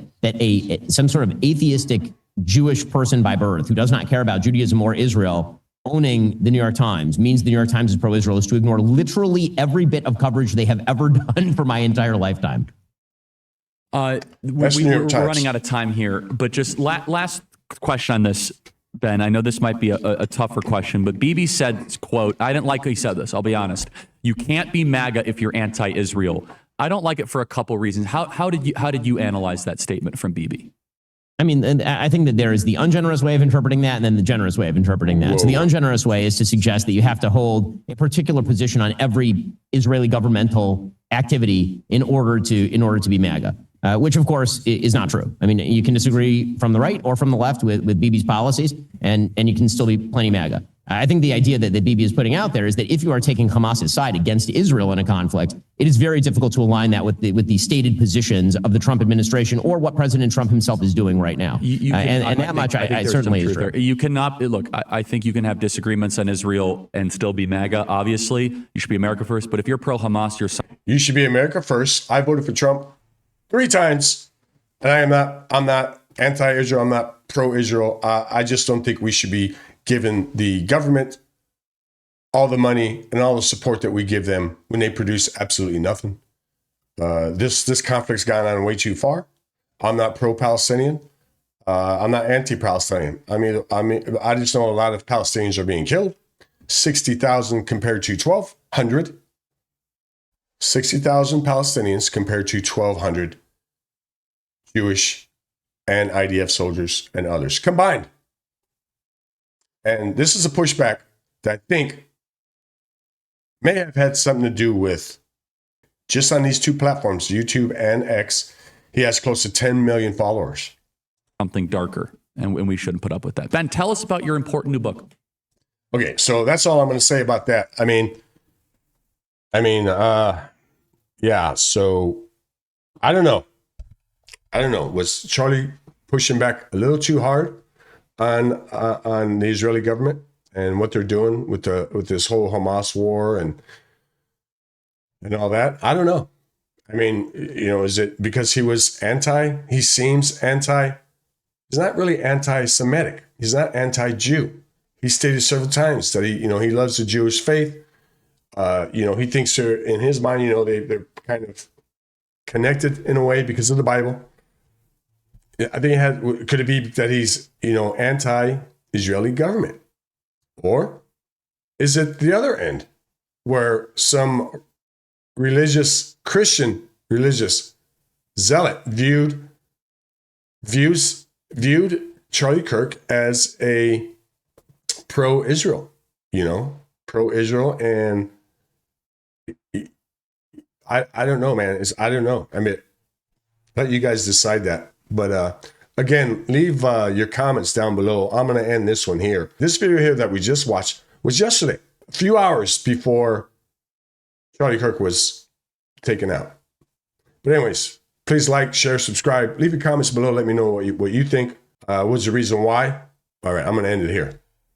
some sort of atheistic Jewish person by birth who does not care about Judaism or Israel owning the New York Times means the New York Times is pro-Israel is to ignore literally every bit of coverage they have ever done for my entire lifetime. We're running out of time here, but just last question on this, Ben. I know this might be a tougher question, but Bibi said, quote, I didn't like how he said this, I'll be honest. You can't be MAGA if you're anti-Israel. I don't like it for a couple reasons. How did you analyze that statement from Bibi? I mean, and I think that there is the ungenerous way of interpreting that and then the generous way of interpreting that. Whoa. So the ungenerous way is to suggest that you have to hold a particular position on every Israeli governmental activity in order to be MAGA. Which, of course, is not true. I mean, you can disagree from the right or from the left with Bibi's policies, and you can still be plenty MAGA. I think the idea that Bibi is putting out there is that if you are taking Hamas's side against Israel in a conflict, it is very difficult to align that with the stated positions of the Trump administration or what President Trump himself is doing right now. I certainly is true. You cannot look. I think you can have disagreements on Israel and still be MAGA. Obviously, you should be America first. But if you're pro Hamas, you should be America first. I voted for Trump 3 times, and I'm not anti-Israel. I'm not pro-Israel. I just don't think we should be giving the government all the money and all the support that we give them when they produce absolutely nothing. This conflict's gone on way too far. I'm not pro-Palestinian. I'm not anti-Palestinian. I mean, I just know a lot of Palestinians are being killed. 60,000 compared to 1,200. 60,000 Palestinians compared to 1,200 Jewish and IDF soldiers and others combined. And this is a pushback that I think may have had something to do with just on these 2 platforms, YouTube and X, he has close to 10 million followers. Something darker, and we shouldn't put up with that. Ben, tell us about your important new book. Okay, so that's all I'm going to say about that. Yeah, so I don't know. I don't know, was Charlie pushing back a little too hard on the Israeli government and what they're doing with this whole Hamas war and all that? I don't know. I mean, is it because he seems anti, he's not really anti-Semitic. He's not anti-Jew. He stated several times that he loves the Jewish faith. He thinks they're, in his mind, they're kind of connected in a way because of the Bible. I think could it be that he's, anti-Israeli government? Or is it the other end where some Christian religious zealot viewed Charlie Kirk as a pro-Israel, pro-Israel, and I don't know, man. I don't know. I mean, let you guys decide that. But again, leave your comments down below. I'm going to end this one here. This video here that we just watched was yesterday, a few hours before Charlie Kirk was taken out. But anyways, please like, share, subscribe. Leave your comments below. Let me know what you think. What's the reason why? All right, I'm going to end it here.